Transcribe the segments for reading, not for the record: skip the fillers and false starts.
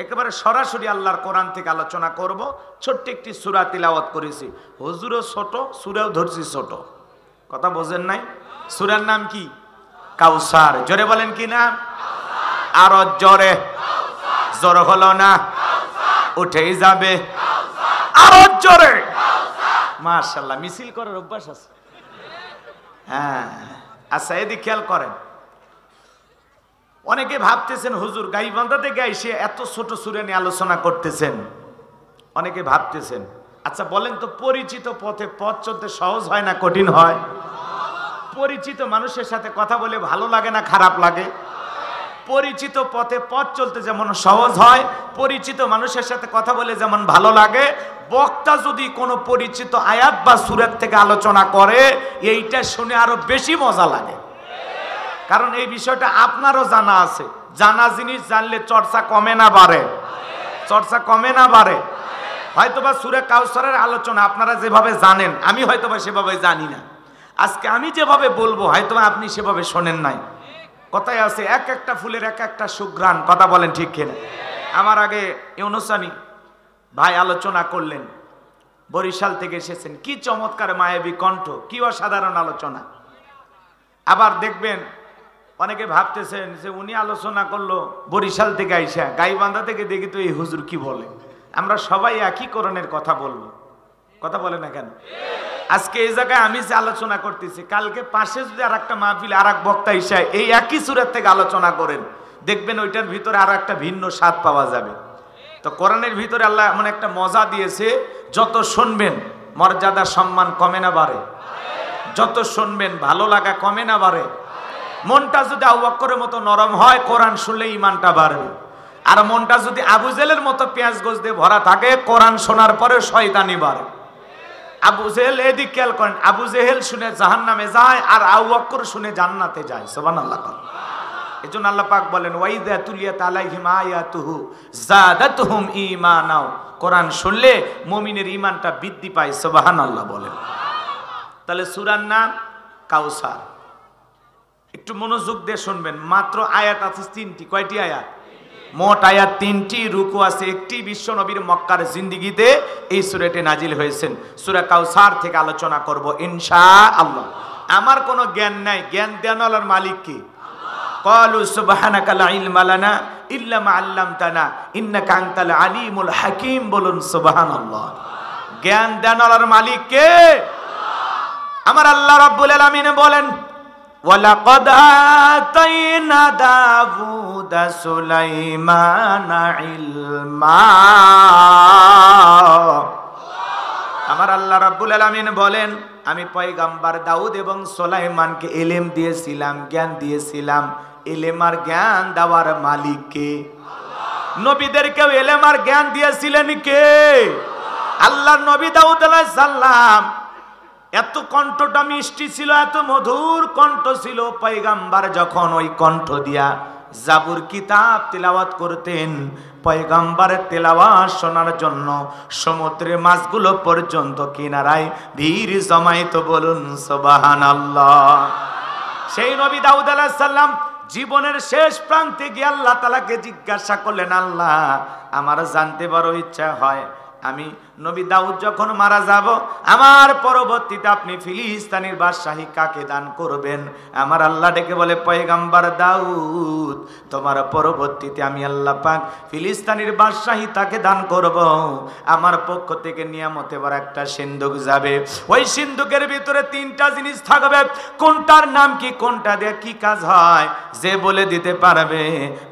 একেবারে সরাসরি আল্লাহর কোরআন থেকে আলোচনা করব। ছোট্ট একটি সূরা তিলাওয়াত করেছি, হুজুরও ছোট, সূরাও ধরছি ছোট। কথা বোঝেন নাই? সূরার নাম কি? কাউসার। জোরে বলেন কি না? আরো জোরে। জোর হলো না, উঠেই যাবে। আরো জোরে। মাশাআল্লাহ, মিছিল করার অভ্যাস আছে। হ্যাঁ, আচ্ছা এদিকে খেয়াল করেন। অনেকে ভাবতেছেন হুজুর গাইবান্ধা থেকে এসে এত ছোট সূরা নিয়ে আলোচনা করতেছেন, অনেকে ভাবতেছেন। আচ্ছা বলেন তো, পরিচিত পথে পথ চলতে সহজ হয় না কঠিন হয়? পরিচিত মানুষের সাথে কথা বলে ভালো লাগে না খারাপ লাগে? পরিচিত পথে পথ চলতে যেমন সহজ হয়, পরিচিত মানুষের সাথে কথা বলে যেমন ভালো লাগে, বক্তা যদি কোনো পরিচিত আয়াত বা সূরা থেকে আলোচনা করে এইটা শুনে আরো বেশি মজা লাগে। কারণ এই বিষয়টা আপনারও জানা আছে। জানা জিনিস জানলে চর্চা কমে না বাড়ে? চর্চা কমে না বাড়ে? হয়তোবা সূরা কাউসারের আলোচনা আপনারা যেভাবে জানেন, আমি হয়তোবা সেভাবে জানি না। আজকে আমি যেভাবে বলবো হয়তোবা আপনি সেভাবে শোনেন নাই। কথায় আছে এক একটা ফুলের এক একটা সুঘ্রাণ। কথা বলেন ঠিক কিনা? আমার আগে ইউনুস আলী ভাই আলোচনা করলেন, বরিশাল থেকে এসেছেন। কি চমৎকার মায়াবী কণ্ঠ, কি অসাধারণ আলোচনা। আবার দেখবেন অনেকে ভাবতেছেন যে উনি আলোচনা করলো বরিশাল থেকে আইসা, গাইবান্ধা থেকে দেখি তো এই হুজুর কি বলে। আমরা সবাই একই কোরআনের কথা বলবো। কথা বলে না কেন? আজকে এই জায়গায় আমি যে আলোচনা করতেছি, কালকে পাশে যদি আর একটা মাহফিল আর এক বক্তা এসে এই একই সূরা থেকে আলোচনা করেন, দেখবেন ওইটার ভিতরে আরো একটা ভিন্ন স্বাদ পাওয়া যাবে। তো কোরআনের ভিতরে আল্লাহ এমন একটা মজা দিয়েছে, যত শুনবেন মর্যাদা সম্মান কমে না বাড়ে? যত শুনবেন ভালো লাগা কমে না বাড়ে? মনটা যদি আবু বকরের মতো নরম হয়, কোরআন শুনলে ইমানটা বাড়বে। আর মনটা যদি আবু জেহেলের মতো পেঁয়াজ গোছ দিয়ে ভরা থাকে, কোরআন শোনার পরে শয়তানি বাড়ে। আবু জেহেল, এদিক খেয়াল করেন, আবু জেহেল শুনে জাহান্নামে যায় আর আবু বকর শুনে জান্নাতে যায়। সুবহানাল্লাহ। এজন্য আল্লাহ পাক বলেন ওয়াইদা তুলিয়াত আলাইহিম আয়াতুহু যাদাতুহুম ঈমানা। কোরআন শুনলে মুমিনের ঈমানটা বৃদ্ধি পায়। সুবহানাল্লাহ বলেন। তাহলে সূরার নাম কাউসার। একটু মনোযোগ দিয়ে শুনবেন। মাত্র আয়াত আছে 3টি। কয়টি আয়াত? মোট আয়াত 3টি, রুকু আছে 1টি। বিশ্ব নবীর মক্কার জিন্দেগিতে এই সূরাটি নাজিল হয়েছেন। সূরা কাউসার থেকে আলোচনা করব ইনশাআল্লাহ। আমার কোনো জ্ঞান নাই, জ্ঞান দেওয়ার মালিক কি? ক্বালু সুবহানাকা লা ইলমা লানা ইল্লা মা আল্লামতানা ইন্নাকা আনতাল আলিমুল হাকীম। বলুন সুবহানাল্লাহ। জ্ঞান দেওয়ার মালিক কে? আমার আল্লাহ রাব্বুল আলামিন বলেন ওয়ালাকাদ আতাইনা দাউদা সুলাইমানা ইলমা। আমার আল্লাহ রাব্বুল আলামিন বলেন আমি পয়গম্বর দাউদ এবং সুলাইমানকে ইলম দিয়েছিলাম, জ্ঞান দিয়েছিলাম। ইলম আর জ্ঞান দেওয়ার মালিক কে? নবীদেরকেও ইলম আর জ্ঞান দিয়েছিলেন কে? আল্লাহ। নবী দাউদ আলাইহিস সালাম এত কণ্ঠটা মিষ্টি ছিল, এত মধুর কণ্ঠ ছিল। পয়গম্বর যখন ওই কণ্ঠ দিয়া জাবুর কিতাব তিলাওয়াত করতেন, পয়গম্বরের তেলাওয়াত শোনার জন্য সমুদ্রের মাছগুলো পর্যন্ত কিনারায় ভিড় জমাইত। বলুন সুবহানাল্লাহ। সেই নবী দাউদ আলাইহিস সালাম জীবনের শেষ প্রান্তে গিয়ে আল্লাহ তাআলাকে জিজ্ঞাসা করলেন, আল্লাহ আমার জানতে বড় ইচ্ছা হয়, আমি নবী দাউদ যখন মারা যাব, আমার পরবর্তীতে আপনি ফিলিস্তিনের বাদশাহী কাকে দান করবেন? আমার আল্লাহ ডেকে বলে পয়গম্বর দাউদ, তোমার পরবর্তীতে আমি আল্লাহ পাক ফিলিস্তিনের বাদশাহী তাকে দান করব। আমার পক্ষ থেকে নিয়ামতে বড় একটা সিন্ধুক যাবে। ওই সিন্ধুকের ভিতরে 3টা জিনিস থাকবে। কোনটার নাম কি, কোনটা দিয়ে কি কাজ হয়, যে বলে দিতে পারবে,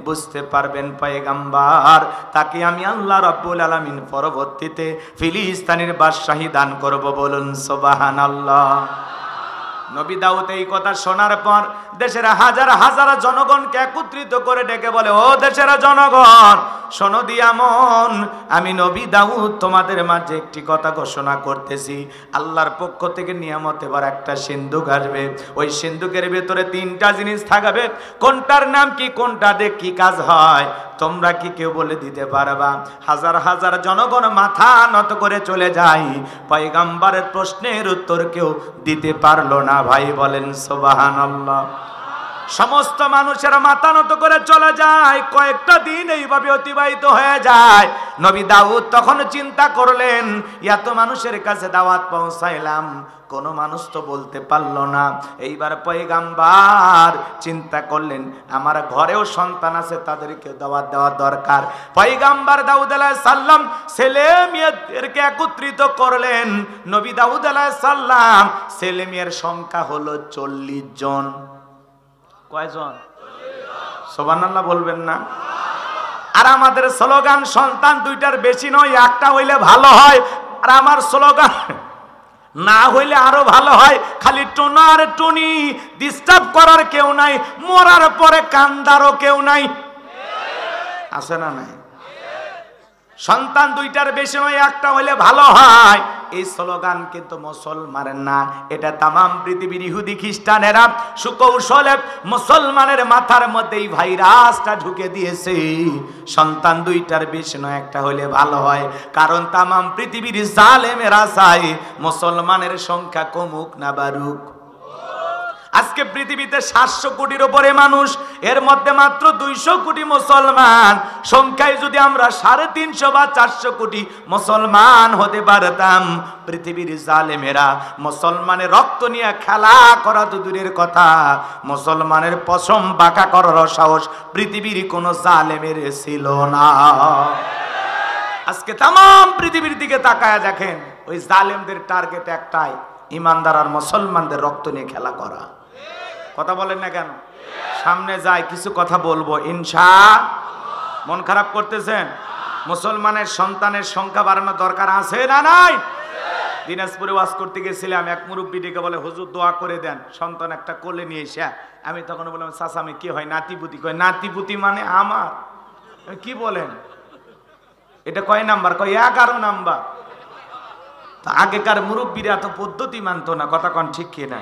বুঝতে পারবেন পয়গম্বর, তাকে আমি আল্লাহ রাব্বুল আলামিন পরবর্তীতে ফিলিস্তিনের বাদশাহী দান করব। বলুন সুবহানাল্লাহ। নবী দাউদ এই কথা শোনার পর দেশের হাজার হাজার জনগণকে একত্রিত করে ডেকে বলে, ও দেশের জনগণ শোনো দিয়া মন, আমি নবী দাউদ তোমাদের মাঝে একটি কথা ঘোষণা করতেছি। আল্লাহর পক্ষ থেকে নিয়ামতে এবার একটা সিন্ধুক আসবে। ওই সিন্ধুকের ভেতরে 3টা জিনিস থাকবে। কোনটার নাম কি, কোনটা দিয়ে কি কাজ হয়, তোমরা কি কেউ বলে দিতে পারবা? হাজার হাজার জনগণ মাথা নত করে চলে যায়। পয়গম্বরের প্রশ্নের উত্তর কেউ দিতে পারলো না। ভাই বলেন সুবহানাল্লাহ। সমস্ত মানুষেরা মাথা নত করে চলে যায়, কয়েকটা দিন এইভাবে অতিবাহিত হয়ে যায়। নবী দাউদ তখন চিন্তা করলেন, এত মানুষের কাছে দাওয়াত পৌঁছাইলাম, কোনো মানুষ তো বলতে পারল না। এইবার পয়গাম্বার চিন্তা করলেন, আমার ঘরেও সন্তান আছে, তাদেরকে দাওয়াত দেওয়া দরকার। পয়গাম্বার দাউদ আলাইহিস সালাম ছেলে মেয়েদেরকে একত্রিত করলেন। নবী দাউদ আলাইহিস সালাম ছেলে মেয়ের সংখ্যা হলো 40 জন। কয়জন? সুবহানাল্লাহ বলবেন না? আর আমাদের স্লোগান সন্তান দুইটার বেশি নয়, একটা হইলে ভালো হয়। আর আমার স্লোগান না হইলে আরো ভালো হয়, খালি টোনা আর টুনি, ডিস্টার্ব করার কেউ নাই, মরার পরে কান্দারও কেউ নাই। আছে না নাই? সন্তান দুইটার বেশি নয়, একটা হইলে ভালো হয়। এই স্লোগান কিন্তু মুসলমানের না, এটা তামাম পৃথিবীর ইহুদি খ্রিস্টানেরা সুকৌশলে মুসলমানের মাথার মধ্যে এই ভাইরাসটা ঢুকে দিয়েছে। সন্তান দুইটার বেশি নয়, একটা হইলে ভালো হয়, কারণ তামাম পৃথিবীর জালেমেরা চায় মুসলমানের সংখ্যা কমুক না বাড়ুক। আজকে পৃথিবীতে 700 কোটির উপরে মানুষ, এর মধ্যে মাত্র 200 কোটি মুসলমান। সংখ্যায় যদি আমরা 350 বা 400 কোটি মুসলমান হতে পারতাম, পৃথিবীর জালেমেরা মুসলমানের রক্ত নিয়ে খেলা করা তো দূরের কথা, মুসলমানের পশম বাঁকা করার সাহস পৃথিবীর কোন জালেমের ছিল না। আজকে তামাম পৃথিবীর দিকে তাকায় দেখেন, ওই জালেমদের টার্গেট একটাই, ইমানদার আর মুসলমানদের রক্ত নিয়ে খেলা করা। কথা বলেন না কেন? সামনে যায় কিছু কথা বলবো ইনশাআল্লাহ। মন খারাপ করতেছেন? মুসলমানের সন্তানের সংখ্যা বাড়ানোর দরকার আছে না নাই? দিনাজপুরে ওয়াজ করতে গেছিলাম, এক মুরব্বী ডেকে বলে, হুজুর দোয়া করে দেন সন্তান একটা কোলে নিয়ে এসে। আমি তখন বললাম, চাচা আমি কি হয় নাতিপুতি? কয় নাতিপুতি মানে আমার। কি বলেন? এটা কয় নাম্বার? কয় 11 নাম্বার। আগেকার মুরব্বীরা এত পদ্ধতি মানত না, কথা কন ঠিক কিনা?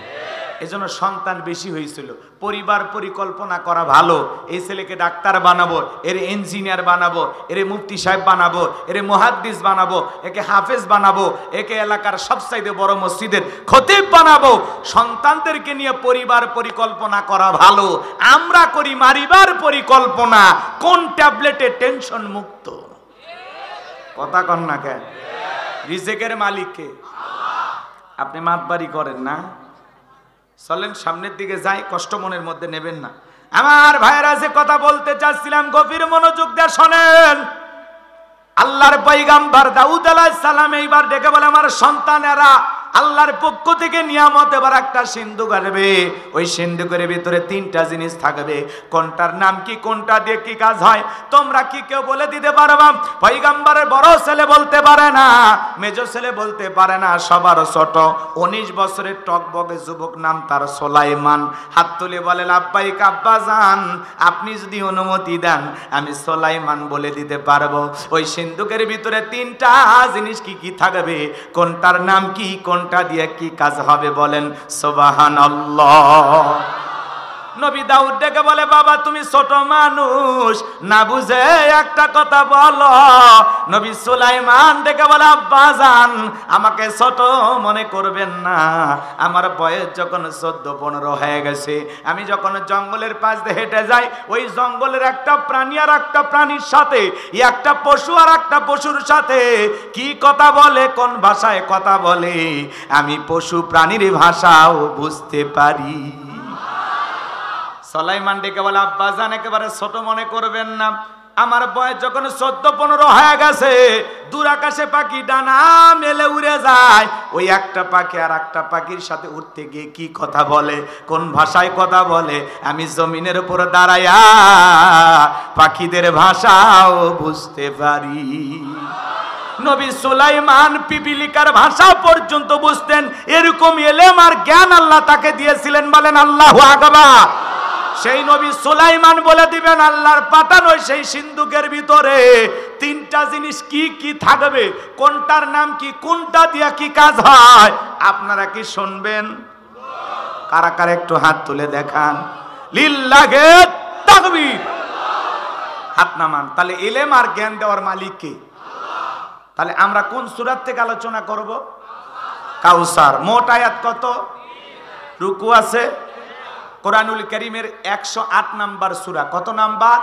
এজন্য সন্তান বেশি হয়েছিল। পরিবার পরিকল্পনা করা ভালো, এই ছেলেকে ডাক্তার বানাবো, এর ইঞ্জিনিয়ার বানাবো, এর মুফতি সাহেব বানাবো, এর মুহাদ্দিস বানাবো, একে হাফেজ বানাবো, একে এলাকার সবচাইতে বড় মসজিদের খতিব বানাবো। সন্তানদেরকে নিয়ে পরিবার পরিকল্পনা করা ভালো। আমরা করি মারিবার পরিকল্পনা, কোন ট্যাবলেটে টেনশন মুক্ত। কথা কন না কেন? রিজেকের মালিককে আপনি মাতবাড়ি করেন না। চলেন সামনের দিকে যাই, কষ্ট মনের মধ্যে নেবেন না। আমার ভাইরা যে কথা বলতে চাচ্ছিলাম, গভীর মনোযোগ দিয়ে শোনেন। আল্লাহর পয়গাম্বর দাউদ আলাইহিস সালাম এইবার ডেকে বলে, আমার সন্তানেরা আল্লাহর পক্ষ থেকে নিয়ামত এবার একটা সিন্ধুক আসবে। ওই সিন্ধুকের ভিতরে 3টা জিনিস থাকবে। কোনটার নাম কি, কোনটা দিয়ে কি কাজ হয়, তোমরা কি কেউ বলে দিতে পারবা? পয়গাম্বরের বড় ছেলে বলতে পারে না, মেজো ছেলে বলতে পারে না, সবার ছোট 19 বছরের টকবগে যুবক, নাম তার সুলাইমান। হাত তুলে বলে, লাব্বাইক আব্বাজান, আপনি যদি অনুমতি দেন আমি সুলাইমান বলে দিতে পারবো। ওই সিন্ধুকের ভিতরে 3টা জিনিস কি কি থাকবে, কোনটার নাম কি, কোনটা দিয়ে কি কাজ হবে, বলেন সুবহানাল্লাহ। নবী দাউদ ডেকে বলে, বাবা তুমি ছোট মানুষ, না বুঝে একটা কথা বলো। নবী সুলাইমান ডেকে বলে, আব্বাজান আমাকে ছোট মনে করবেন না, আমার বয়স যখন 14-15 হয়ে গেছে, আমি যখন জঙ্গলের পাশ দিয়ে হেঁটে যাই, ওই জঙ্গলের একটা প্রাণী আর একটা প্রাণীর সাথে, একটা পশু আর একটা পশুর সাথে কি কথা বলে, কোন ভাষায় কথা বলে, আমি পশু প্রাণীর ভাষাও বুঝতে পারি। সুলাইমান ডেকে বলে, আব্বাজান একেবারে ছোট মনে করবেন না, আমার বয়স যখন 14-15 হয়ে গেছে, দূর আকাশে পাখি ডানা মেলে উড়ে যায়, ওই একটা পাখি আর একটা পাখির সাথে উঠতে গিয়ে কি কথা বলে, কোন ভাষায় কথা বলে, আমি জমিনের উপর দাঁড়ায়া পাখিদের ভাষাও বুঝতে পারি। নবী সুলাইমান পিপিলিকার ভাষা পর্যন্ত বুঝতেন। এরকম ইলম আর জ্ঞান আল্লাহ তাকে দিয়েছিলেন, বলেন আল্লাহু আকবার। সেই নবী সুলাইমান বলে দিবেন, আল্লাহর পাঠানো সেই সিন্ধুকের ভিতরে 3টা জিনিস কি কি থাকবে, কোনটার নাম কি, কোনটা দিয়া কি কাজ হয়। আপনারা কি শুনবেন? কারা কারা একটু হাত তুলে দেখান, লিল্লাহে তাকবীর। হাত নামান। তাহলে ইলম আর জ্ঞান দেওয়ার মালিক কে? তাহলে আমরা কোন সূরা থেকে আলোচনা করব? কাউসার। মোট আয়াত কত? রুকু আছে, কোরআনুল কারীমের 108 নাম্বার সূরা। কত নাম্বার?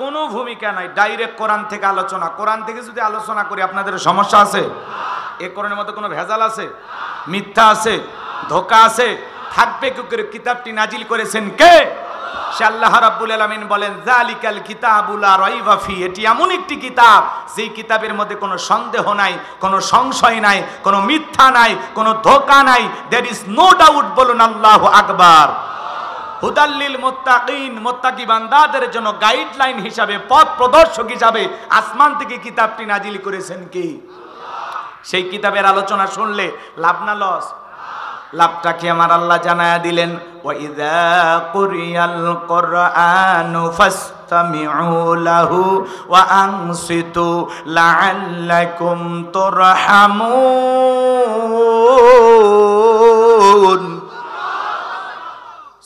কোনো ভূমিকা নাই, ডাইরেক্ট কোরআন থেকে আলোচনা। কোরআন থেকে যদি আলোচনা করি আপনাদের সমস্যা আছে? এই কোরআনের মধ্যে কোনো ভেজাল আছে? মিথ্যা আছে? ধোঁকা আছে? থাকবে কি করে? কিতাবটি নাজিল করেছেন কে? সে আল্লাহ রাব্বুল আলামিন বলেন যালিকাল কিতাবুল লা রাইবা ফি, এটি এমন একটি কিতাব যেই কিতাবের মধ্যে কোনো সন্দেহ নাই, কোনো সংশয় নাই, কোনো মিথ্যা নাই, কোনো ধোঁকা নাই। There is no doubt. বলুন আল্লাহু আকবার। হুদাল্লিল মুত্তাকিন, মুত্তাকি বান্দাদের জন্য গাইডলাইন হিসাবে, পথ প্রদর্শক হিসাবে আসমান থেকে কিতাবটি নাজিল করেছেন কে? সেই কিতাবের আলোচনা শুনলে লাভ না লস? লাভটা কি আমার আল্লাহ জানায়া দিলেন, ওয়া ইযা কুরিয়াল কুরআনু ফাসতামিউ লাহু ওয়া আনসিতু লাআল্লাকুম তুরহামুন।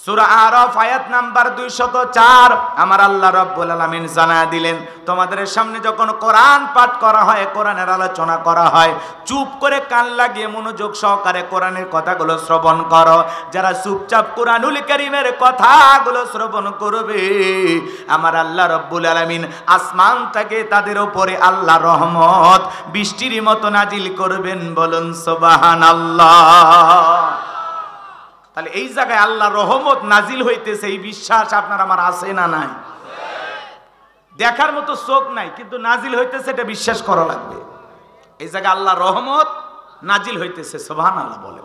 সূরা আরাফ আয়াত নাম্বার 204। আমার আল্লাহ রাব্বুল আলামিন জানায়া দিলেন, তোমাদের সামনে যখন কোরআন পাঠ করা হয়, কোরআনের আলোচনা করা হয়, চুপ করে কান লাগিয়ে মনোযোগ সহকারে কোরআনের কথাগুলো শ্রবণ করো। যারা চুপচাপ কোরআনুল কারীমের কথাগুলো শ্রবণ করবে, আমার আল্লাহ রাব্বুল আলামিন আসমান থেকে তাদের উপরে আল্লাহ রহমত বৃষ্টির মতো নাজিল করবেন। বলুন সুবহানাল্লাহ। তাহলে এই জায়গায় আল্লাহ রহমত নাজিল হইতেছে, এই বিশ্বাস আপনার আমার আছে না নাই? দেখার মতো চোখ নাই, কিন্তু নাজিল হইতেছে এটা বিশ্বাস করা লাগবে। এই জায়গায় আল্লাহ রহমত নাজিল হইতেছে। সুবহানাল্লাহ বলেন।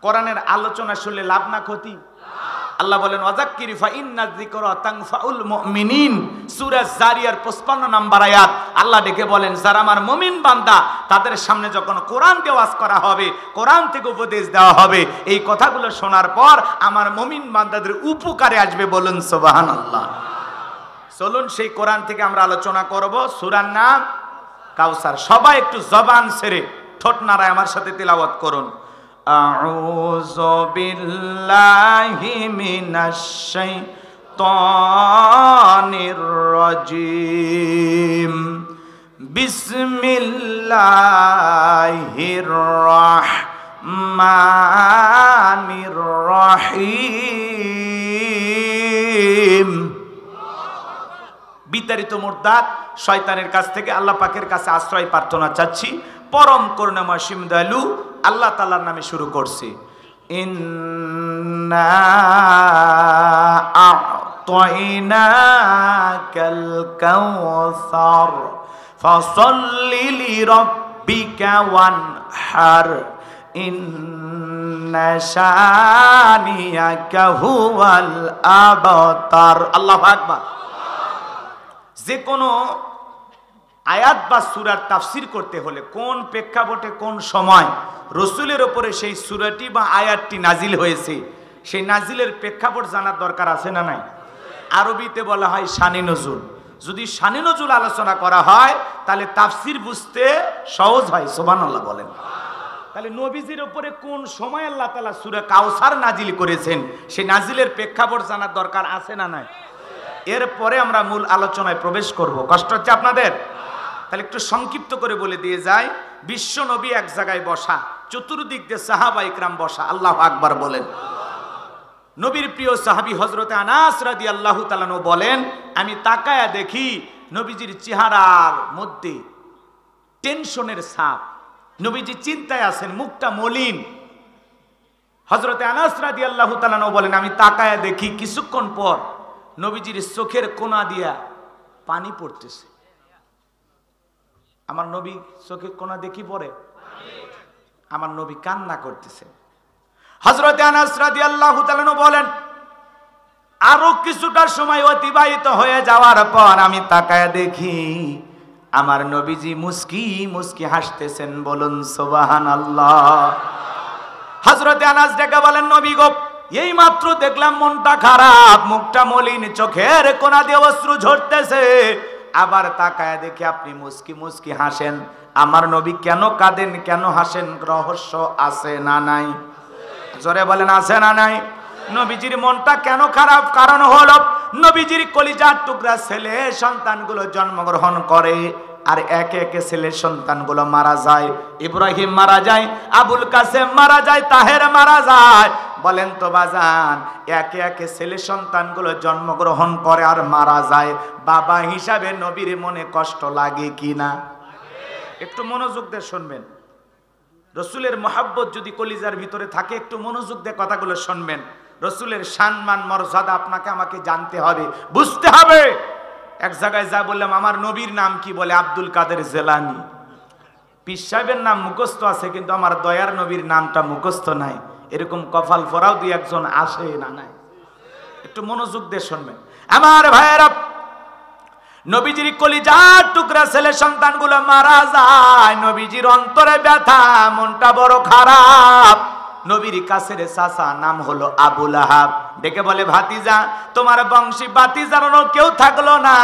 কোরআনের আলোচনা শুনলে লাভ না ক্ষতি? আল্লাহ বলেন ওয়াযাক্কির ফা ইন্না যিকরা তানফাউল মুমিনিন। সূরা জারিয়ার 55 নাম্বার আয়াত। আল্লাহ ডেকে বলেন, যারা আমার মুমিন বান্দা, তাদের সামনে যখন কোরআন দিয়ে ওয়াজ করা হবে, কোরআন থেকে উপদেশ দেওয়া হবে, এই কথাগুলো শোনার পর আমার মুমিন বান্দাদের উপকারে আসবে। বলুন সুবহানাল্লাহ। চলুন সেই কোরআন থেকে আমরা আলোচনা করব। সূরার নাম কাউসার। সবাই একটু জবান ছেড়ে ঠোঁট নাড়ায় আমার সাথে তিলাওয়াত করুন। আউযু বিল্লাহি মিনাশ শাইতানির রাজিম। বিসমিল্লাহির রাহমানির রহিম। বিতাড়িত মুরদাদ শয়তানের কাছ থেকে আল্লাহ পাকের কাছে আশ্রয় প্রার্থনা চাচ্ছি। পরম করুণাময় অসীম দয়ালু আল্লাহ তাআলার নামে শুরু করছি। ইন্না আ'তাইনাকাল কাউসার ফাসাল্লি লিরাব্বিকা ওয়ানহার ইন্না শানিয়াকা হুয়াল আবতার। আল্লাহু আকবার। যে কোনো আয়াত বা সূরার তাফসীর করতে হলে কোন প্রেক্ষাপটে কোন সময় রাসূলের উপরে সেই সূরাটি বা আয়াতটি নাজিল হয়েছে, সেই নাজিলের প্রেক্ষাপট জানার দরকার আছে না নাই? আরবিতে বলা হয় শানে নজুল। যদি শানে নজুল আলোচনা করা হয় তাহলে তাফসীর বুঝতে সহজ হয়। সুবহানাল্লাহ বলেন। তাহলে নবীজির উপরে কোন সময় আল্লাহ তাআলা সূরা কাউসার নাজিল করেছেন, সেই নাজিলের প্রেক্ষাপট জানার দরকার আছে না নাই? এরপরে আমরা মূল আলোচনায় প্রবেশ করব। কষ্ট হচ্ছে আপনাদের? তাহলে একটু সংক্ষিপ্ত করে বলে দিয়ে যাই। বিশ্ব নবী এক জায়গায় বসা, চতুর্দিক দিয়ে সাহাবা ইকরাম বসা। আল্লাহু আকবার বলেন। নবীর প্রিয় সাহাবী হযরতে আনাস রাদিয়াল্লাহু তাআলা আনহু বলেন, আমি তাকায়া দেখি নবীজির চেহারার মধ্যে টেনশনের ছাপ। নবীজি চিন্তায় আছেন, মুখটা মলিন। হযরতে আনাস রাদিয়াল্লাহু তাআলা আনহু বলেন, আমি তাকায়া দেখি কিছুক্ষণ পর নবীজির চোখের কোনা দিয়া পানি পড়তেছে। আমার নবী চোখের কোনা দেখি পড়ে, আমার নবী কান্না করতেছে। হযরতে আনাস রাদিয়াল্লাহু তাআলা আনহু বলেন, আরো কিছুটা সময় অতিবাহিত হয়ে যাওয়ার পর আমি তাকায়া দেখি আমার নবীজি মুস্কি মুস্কি হাসতেছেন। বলুন সুবহানাল্লাহ। হযরতে আনাস ডেকে বলেন, নবী গো, এই মাত্র দেখলাম মনটা খারাপ, মুখটা মলিন, চোখের কোনা দিয়ে অশ্রু ঝরতেছে, আবার তাকায় দেখি আপনি মুস্কি মুস্কি হাসেন। আমার নবী কেন কাঁদেন, কেন হাসেন? রহস্য আছে না নাই? জোরে বলেন, আছে না নাই? নবীজির মনটা কেন খারাপ? কারণ হলো নবীজির কলিজার টুকরা ছেলে সন্তানগুলো জন্মগ্রহণ করে, আর একে একে ছেলের সন্তানগুলো মারা যায়। ইব্রাহিম মারা যায়, আবুল কাসেম মারা যায়, তাহের মারা যায়, বলেন তো বাজান, একে একে ছেলে সন্তানগুলো জন্মগ্রহণ করে আর মারা যায়, বাবা হিসাবে নবীর মনে কষ্ট লাগে কি না? একটু মনোযোগ দিয়ে শুনবেন। রসুলের মহাব্বত যদি কলিজার ভিতরে থাকে, একটু মনোযোগ দিয়ে কথাগুলো শুনবেন। রসুলের সম্মান মর্যাদা আপনাকে আমাকে জানতে হবে, বুঝতে হবে। এক জায়গায় যা বললাম, আমার নবীর নাম কি? বলে আব্দুল কাদের জেলানি। পীর সাহেবের নাম মুখস্থ আছে, কিন্তু আমার দয়ার নবীর নামটা মুখস্থ নাই। এরকম কপাল ফোরাও দুই একজন আসে না? নাই। একটু মনোযোগ দিয়ে শুনবেন আমার ভাইয়েরা। নবীজির কলিজার টুকরা ছেলে সন্তানগুলো মারা যায়, নবীজির অন্তরে ব্যথা, মনটা বড় খারাপ। নবীর কাছের চাচা নাম হলো আবু লাহাব, ডেকে বলে, ভাতিজা, তোমার বংশী ভাতিজার কেউ থাকলো না,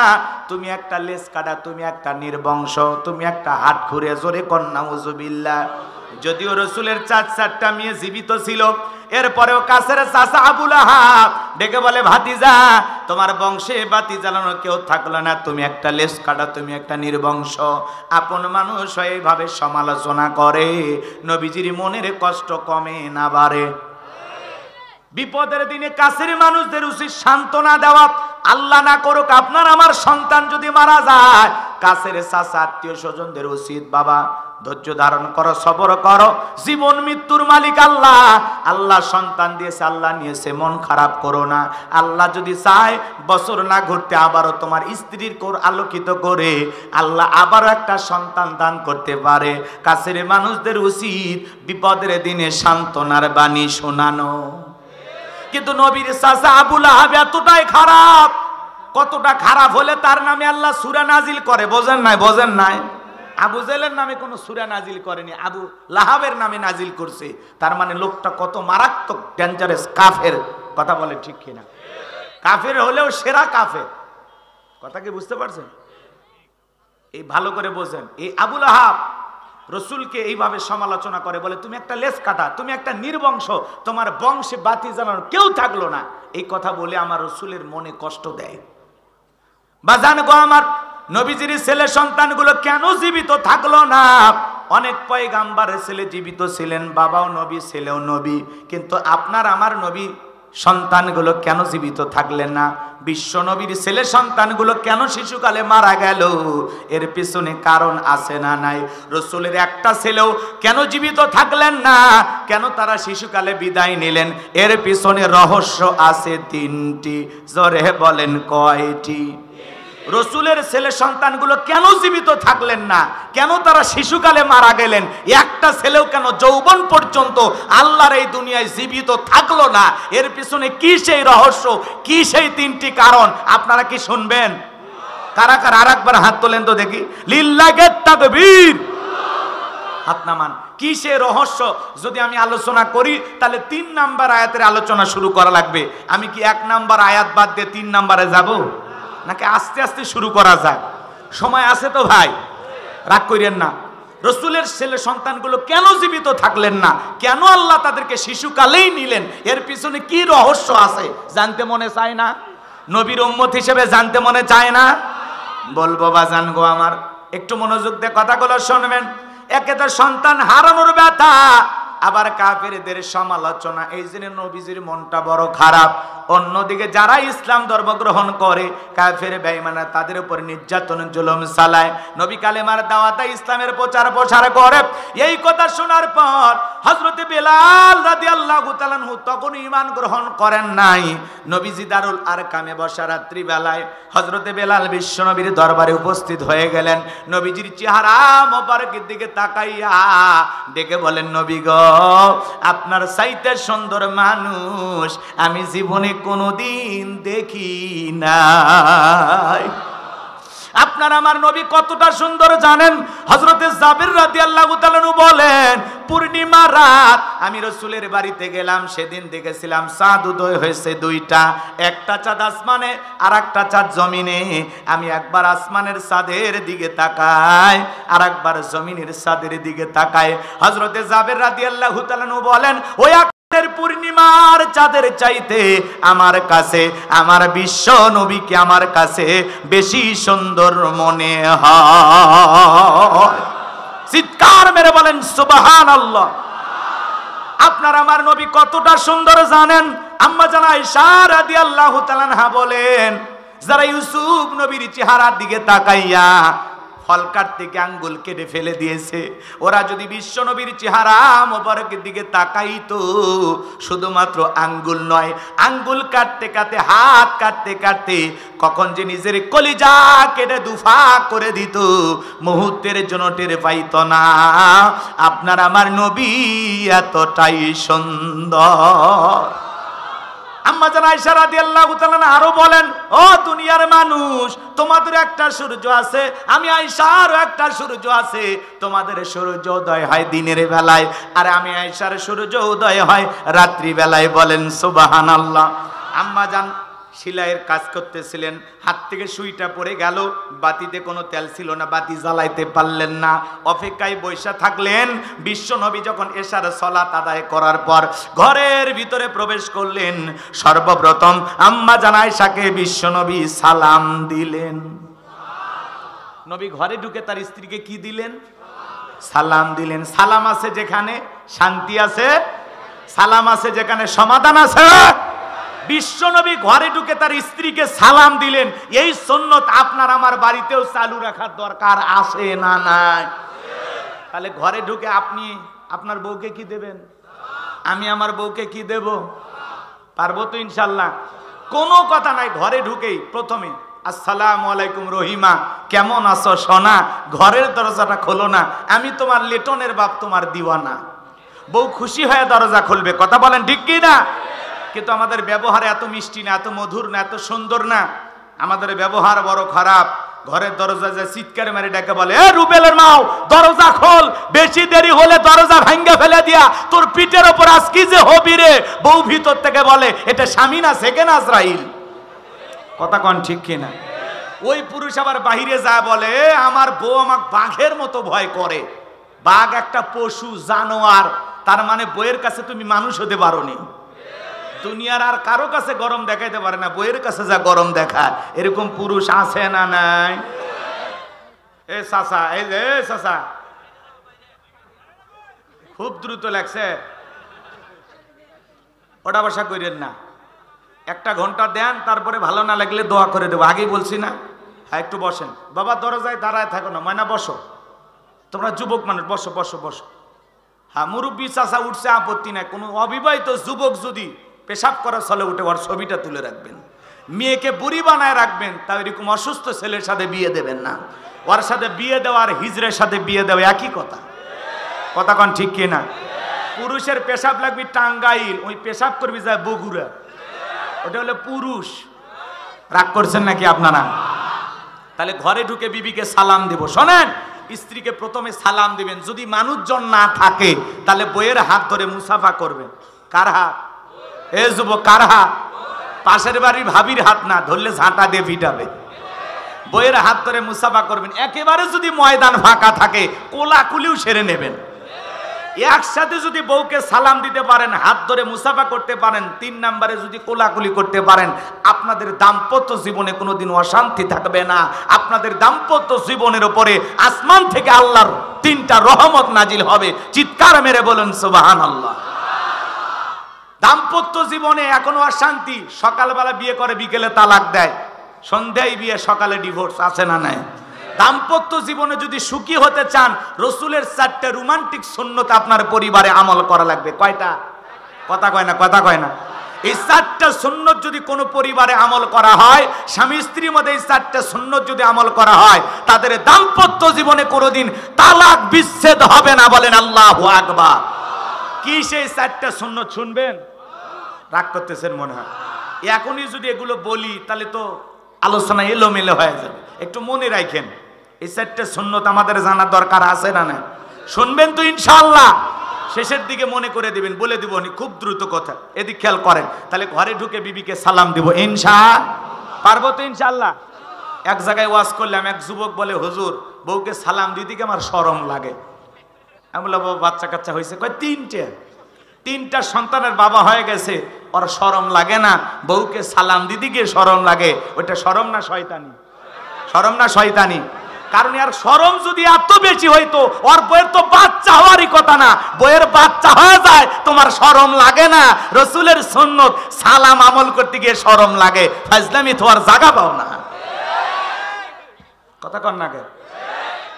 তুমি একটা লেজ কাটা, তুমি একটা নির্বংশ, তুমি একটা হাত ঘুরে, জোরে কন্যা উজুবিল্লাহ। যদিও রসুলের 4-4টা মেয়ে জীবিত ছিল, এরপরেও কাছের চাচা আবু লাহাব ডেকে বলে, ভাতিজা, তোমার বংশে বাতি জ্বালানো কেউ থাকলো না, তুমি একটা লেজ কাটা, তুমি একটা নির্বংশ। আপন মানুষ এইভাবে সমালোচনা করে, নবীজির মনের কষ্ট কমে না বাড়ে? বিপদের দিনে কাছের মানুষদের উচিত সান্ত্বনা দেওয়া। আল্লাহ না করুক আপনার আমার সন্তান যদি মারা যায়, কাছের চাচা আত্মীয় স্বজনদের উচিত, বাবা ধৈর্য ধারণ করো, সবর করো, জীবন মৃত্যুর মালিক আল্লাহ। আল্লাহ সন্তান দিয়েছে, আল্লাহ নিয়েছে, মন খারাপ করো না। আল্লাহ যদি চায় বছর না ঘুরতে আবারও তোমার স্ত্রীর কোর আলোকিত করে আল্লাহ আবারও একটা সন্তান দান করতে পারে। কাছের মানুষদের উচিত বিপদের দিনে সান্ত্বনার বাণী শোনানো। কিন্তু নবীর চাচা আবু লাহাব এতটাই খারাপ, কতটা খারাপ হলে তার নামে আল্লাহ সূরা নাজিল করে, বোঝেন নাই? বোঝেন নাই? আবু জেলের নামে কোনো সূরা নাজিল করেনি, আবু লাহাবের নামে নাজিল করছে। তার মানে লোকটা কত মারাত্মক, ডেঞ্জারাস কাফের। কথা বলে ঠিক কিনা? কাফের হলেও সেরা কাফের। কথা কি বুঝতে পারছেন? এই ভালো করে বোঝেন। এই আবু লাহাব রসুলকে এইভাবে সমালোচনা করে, বলে, তুমি একটা লেজ কাটা, তুমি একটা নির্বংশ, তোমার বংশে বাতি জ্বালানোর কেউ থাকলো না। এই কথা বলে আমার রসুলের মনে কষ্ট দেয়। বাজান গো আমার, নবীজির ছেলে সন্তানগুলো কেন জীবিত থাকলো না? অনেক পয়গাম্বরের ছেলে জীবিত ছিলেন, বাবাও নবী, ছেলেও নবী, কিন্তু আপনার আমার নবী সন্তানগুলো কেন জীবিত থাকলেন না? বিশ্ব নবীর ছেলে সন্তানগুলো কেন শিশুকালে মারা গেল? এর পিছনে কারণ আছে না নাই? রসুলের একটা ছেলেও কেন জীবিত থাকলেন না? কেন তারা শিশুকালে বিদায় নিলেন? এর পিছনে রহস্য আছে 3টি। জোরে বলেন কয়টি? রসুলের ছেলে সন্তানগুলো কেন জীবিত থাকলেন না? কেন তারা শিশুকালে মারা গেলেন? একটা ছেলেও কেন যৌবন পর্যন্ত আল্লাহর এই দুনিয়ায় জীবিত থাকলো না? এর পিছনে কি সেই রহস্য, কি সেই 3টি কারণ? আপনারা কি শুনবেন? কারা কারা আরেকবার হাত তোলেন তো দেখি। লিল্লাহি তাকবীর, হাত নামান। কি সে রহস্য? যদি আমি আলোচনা করি তাহলে 3 নাম্বার আয়াতের আলোচনা শুরু করা লাগবে। আমি কি 1 নাম্বার আয়াত বাদ দিয়ে 3 নাম্বারে যাব, নাকি আস্তে আস্তে শুরু করা যায়? সময় আছে তো ভাই, রাগ করেন না। রসুলের ছেলে সন্তানগুলো কেন জীবিত থাকলেন না? কেন আল্লাহ তাদেরকে শিশুকালেই নিলেন? এর পিছনে কি রহস্য আছে জানতে মনে চায় না? নবীর উম্মত হিসেবে জানতে মনে চায় না? বলবো বাজান গো আমার, একটু মনোযোগ দিয়ে কথাগুলো শুনবেন। একে তো সন্তান হারানোর ব্যথা, আবার কাফেরদের সমালোচনা, এই জন্য নবীজির মনটা বড় খারাপ। অন্যদিকে যারা ইসলাম ধর্ম গ্রহণ করে, কাফের বেঈমানরা তাদের উপর নির্যাতন জুলুম চালায়, নবী কালেমার দাওয়াতে ইসলামের প্রচার প্রসার করে। এই কথা শোনার পর হযরত বেলাল রাদিয়াল্লাহু তাআলা আনহু তখন ঈমান গ্রহণ করেন নাই। নবীজি দারুল আরকামে বসা রাত্রি বেলায় হযরত বেলাল বিশ্বনবীর দরবারে উপস্থিত হয়ে গেলেন। নবীজির চেহারা মোবারকের দিকে তাকাইয়া ডেকে বলেন, নবী গো, আপনার চাইতে সুন্দর মানুষ আমি জীবনে কোনোদিন দেখি নাই। আপনার আমার নবী কতটা সুন্দর জানেন? হযরতে জাবির রাদিয়াল্লাহু তাআলা বলেন, পূর্ণিমা রাত আমি রাসূলের বাড়িতে গেলাম, সেদিন দেখেছিলাম চাঁদ উদয় হয়েছে 2টা, একটা চাঁদ আসমানে আর একটা চাঁদ জমিনে। আমি একবার আসমানের চাঁদের দিকে তাকাই, আর একবার জমিনের চাঁদের দিকে তাকাই। হযরতে জাবির রাদিয়াল্লাহু তাআলা বলেন, ওই পূর্ণিমার চাঁদের চাইতে আমার কাছে আমার বিশ্ব নবীকে আমার কাছে বেশি সুন্দর মনে হয়। চিৎকার মেরে বলেন সুবহানাল্লাহ। আপনার আমার নবী কতটা সুন্দর জানেন? আম্মা জান আয়েশা রাদিয়াল্লাহু তাআলা আনহা বলেন, যারা ইউসুফ নবীর চেহারার দিকে তাকাইয়া ফল কাটতে গিয়ে আঙ্গুল কেটে ফেলে দিয়েছে, ওরা যদি বিশ্ব নবীর চেহারা মোবারকের দিকে তাকাইতো, শুধুমাত্র আঙ্গুল নয়, আঙ্গুল কাটতে কাটতে, হাত কাটতে কাটতে কখন যে নিজের কলিজা কেটে দুফা করে দিত, মুহূর্তের জন্য টের পাইত না। আপনার আমার নবী এতটাই সুন্দর। আম্মা জান আয়েশা রাদিয়াল্লাহু তাআলা আরো বলেন, ও দুনিয়ার মানুষ, তোমাদের একটা সূর্য আছে, আমি আয়েশার একটা সূর্য আছে। তোমাদের সূর্য উদয় হয় দিনের বেলায়, আর আমি আয়েশার সূর্য উদয় হয় রাত্রি বেলায়। বলেন সুবহানাল্লাহ। আম্মা জান সেলাইয়ের কাজ করতেছিলেন, হাত থেকে সুইটা পড়ে গেল, বাতিতে কোনো তেল ছিল না, বাতি জ্বালাইতে পারলেন না, অপেক্ষায় বৈশা থাকলেন। বিশ্ব নবী যখন এশার সালাত আদায় করার পর ঘরের ভিতরে প্রবেশ করলেন, সর্বপ্রথম আম্মা জান আয়েশাকে বিশ্ব নবী সালাম দিলেন। নবী ঘরে ঢুকে তার স্ত্রীকে কি দিলেন? সালাম দিলেন। সালাম আছে যেখানে শান্তি আছে, সালাম আছে যেখানে সমাধান আছে। বিশ্ব নবী ঘরে ঢুকে তার স্ত্রীকে সালাম দিলেন। এই সুন্নত আপনার আমার বাড়িতেও চালু রাখার দরকার আছে না নাই? তাহলে ঘরে ঢুকে আপনি আপনার বউকে কি দেবেন? আমি আমার বউকে কি দেব? পারবো তো ইনশাল্লাহ? কোনো কথা নাই, ঘরে ঢুকেই প্রথমে আসসালামু আলাইকুম রহিমা, কেমন আছো সোনা? ঘরের দরজাটা খোলো না, আমি তোমার লেটনের বাপ, তোমার দিওয়ানা। বউ খুশি হয়ে দরজা খুলবে। কথা বলেন ঠিক কি না? কিন্তু আমাদের ব্যবহার এত মিষ্টি না, এত মধুর না, এত সুন্দর না। আমাদের ব্যবহার বড় খারাপ। ঘরের দরজা যে চিৎকার মারি ডাকে বলে, এ রুবেলের মাও, দরজা খোল, বেশি দেরি হলে দরজা ভাঙ্গে ফেলে দিয়া তোর পিঠের ওপর আজ কি যে হবি রে। বউ ভিতর থেকে বলে, এটা স্বামী না সেকেন্ড আজরাইল। কথা কন ঠিক কিনা? ওই পুরুষ আবার বাহিরে যায় বলে, আমার বউ আমাকে বাঘের মতো ভয় করে। বাঘ একটা পশু, জানোয়ার, তার মানে বইয়ের কাছে তুমি মানুষ হতে পারোনি। দুনিয়ার আর কারো কাছে গরম দেখাইতে পারে না, বইয়ের কাছে যা গরম দেখায়। এরকম পুরুষ আছে না নাই? এ চাচা, এই যে চাচা, খুব দ্রুত লাগছে, ওটা বসা করেন না। 1 ঘন্টা দেন, তারপরে ভালো না লাগলে দোয়া করে দেবো। আগেই বলছি না? হ্যাঁ, একটু বসেন বাবা, দরজায় দাঁড়ায় থাকো না, ময়না বসো। তোমরা যুবক মানুষ, বসো বসো বসো। হ্যাঁ, মুরব্বী চাচা উঠছে, আপত্তি নাই। কোনো অবিবাহিত যুবক যদি পেশাব করার ছলে উঠে, ওর ছবিটা তুলে রাখবেন। মেয়েকে বুড়ি বানায় রাখবেন, তাও এরকম অসুস্থ ছেলের সাথে বিয়ে দেবেন না। ওর সাথে বিয়ে দেওয়া আর হিজড়ের সাথে বিয়ে দেওয়া একই কথা। কথা কন ঠিক কিনা? পুরুষের পেশাব লাগবে টাঙ্গাইল, ওই পেশাব করবি যায় বগুড়া, ওটা হলো পুরুষ। রাগ করছেন নাকি আপনারা? তাহলে ঘরে ঢুকে বিবিকে সালাম দেব। শোনেন, স্ত্রীকে প্রথমে সালাম দিবেন। যদি মানুষজন না থাকে তাহলে বইয়ের হাত ধরে মুসাফা করবেন। কার হাত? এ যুবক, কার হাত? পাশের বাড়ির ভাবির হাত না, ধরলে ঝাঁটা দিয়ে ভিটাবে। বইয়ের হাত ধরে মুসাফা করবেন। একেবারে যদি ময়দান ফাঁকা থাকে, কোলাকুলিও সেরে নেবেন। একসাথে যদি বউকে সালাম দিতে পারেন, হাত ধরে মুসাফা করতে পারেন, 3 নম্বরে যদি কোলাকুলি করতে পারেন, আপনাদের দাম্পত্য জীবনে কোনোদিন অশান্তি থাকবে না। আপনাদের দাম্পত্য জীবনের উপরে আসমান থেকে আল্লাহর 3টা রহমত নাজিল হবে। চিৎকার মেরে বলেন সুবহানাল্লাহ। দাম্পত্য জীবনে এখনো অশান্তি। সকালবেলা বিয়ে করে, বিকেলে তালাক দেয়, সন্ধ্যায় বিয়ে, সকালে ডিভোর্স, আছে না নাই? দাম্পত্য জীবনে যদি সুখী হতে চান, রসুলের 4টে রোমান্টিক সুন্নত আপনার পরিবারে আমল করা লাগবে। কয়টা? কথা কয় না, কথা কয় না। এই 4টা সুন্নত যদি কোনো পরিবারে আমল করা হয়, স্বামী স্ত্রীর মধ্যে এই 4টা সুন্নত যদি আমল করা হয়, তাদের দাম্পত্য জীবনে কোনোদিন তালাক বিচ্ছেদ হবে না। বলেন আল্লাহু আকবার। কি সেই 4টা সুন্নত শুনবেন? রাগ করতেছেন মনে হয়। এখনই যদি এগুলো বলি তাহলে তো আলোচনা এলোমেলো হয়ে যাবে। একটু মনে রাখেন, এই 4টা সুন্নত আমাদের জানার দরকার আছে না না? শুনবেন তো ইনশাআল্লাহ? শেষের দিকে মনে করে দিবেন, বলে দিব খুব দ্রুত কথা। এদিক খেয়াল করেন। তাহলে ঘরে ঢুকে বিবিকে সালাম দিব ইনশাআল্লাহ। পারবো তো ইনশাআল্লাহ? এক জায়গায় ওয়াজ করলাম, এক যুবক বলে, হুজুর, বউকে সালাম দিতে গিয়ে আমার শরম লাগে। আমি বললাম, বাচ্চা কাচ্চা হয়েছে? কয় 3টা সন্তানের বাবা হয়ে গেছে, ওর শরম লাগে না? বউকে সালাম দিতে গিয়ে শরম লাগে। ওইটা শরম না শয়তানি? শরম না শয়তানি? কারণ এর শরম যদি এত বেশি হইতো, ওর বইয়ের তো বাচ্চা হওয়ারই কথা না, বইয়ের বাচ্চা হয়ে যায় তোমার শরম লাগে না? রসুলের সুন্নত সালাম আমল করতে গিয়ে শরম লাগে, ফাজলামি তো আর জায়গা পাও না। কথা কন না কে?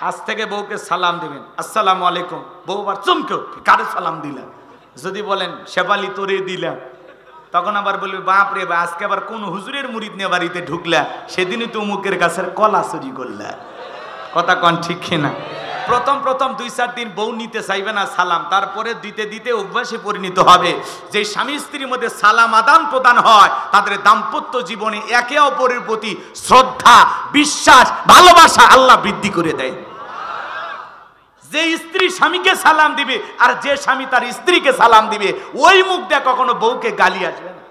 আজ থেকে বউকে সালাম দিবেন, আসসালামু আলাইকুম, বউ আবার চমকে উঠবে, কারে সালাম দিলাম? যদি বলেন শেফালি তোরে দিলাম, তখন আবার বলবে বাপ রে বা, আজকে আবার কোন হুজুরের মুরিদ নিয়ে বাড়িতে ঢুকলা, সেদিনই তো মুখের গাছের কলা চুরি করলা। কথা কন ঠিক কিনা? প্রথম 2-4 দিন বউ নিতে চাইবে না সালাম, তারপরে দিতে দিতে অভ্যাসে পরিণত হবে। যে স্বামী স্ত্রীর মধ্যে সালাম আদান প্রদান হয়, তাদের দাম্পত্য জীবনে একে অপরের প্রতি শ্রদ্ধা, বিশ্বাস, ভালোবাসা আল্লাহ বৃদ্ধি করে দেয়। যে স্ত্রী স্বামীকে সালাম দিবে আর যে স্বামী তার স্ত্রীকে সালাম দিবে, ওই মুখ দিয়ে কখনো বউকে গালি আসবে না।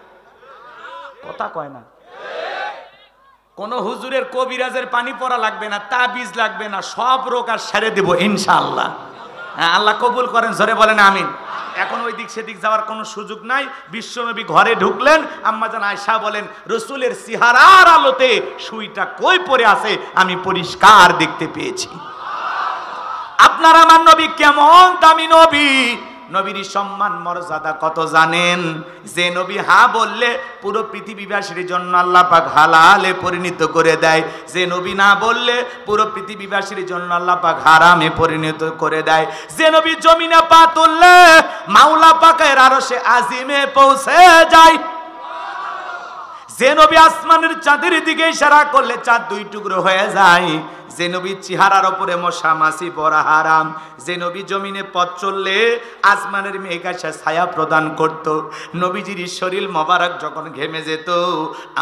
কথা কয় না? কোন হুজুরের কবিরাজের পানি পড়া লাগবে না, তাবিজ লাগবে না, সব রোগ আর সেরে দেব ইনশাআল্লাহ। হ্যাঁ, আল্লাহ কবুল করেন, জোরে বলেন আমিন। এখন ওই দিক সেদিক যাওয়ার কোনো সুযোগ নাই। বিশ্বনবী ঘরে ঢুকলেন, আম্মাজান আয়েশা বলেন রসুলের চেহারার আলোতে সুইটা কই পড়ে আছে আমি পরিষ্কার দেখতে পেয়েছি। আপনার আমার নবী কেমন দামি নবী, নবীর সম্মান মর্যাদা কত জানেন? যে নবী হা বললে পুরো পৃথিবীবাসীর জন্য আল্লাহ পাক হালালে পরিণত করে দেয়, যে নবী না বললে পুরো পৃথিবীবাসীর জন্য আল্লাহ পাক হারামে পরিণত করে দেয়, যে নবী জমিনে পা তুললে মাওলা পাকের আরশে আজিমে পৌঁছে যায়, যে নবী আসমানের চাঁদের দিকে ইশারা করলে চাঁদ 2 টুকরো হয়ে যায়, যে নবী চেহারার উপরে মশা মাছি পড়া হারাম, যে নবী জমিনে পথ চললে আসমানের মেঘ এসে ছায়া প্রদান করত, নবীজির শরীর মোবারক যখন ঘেমে যেত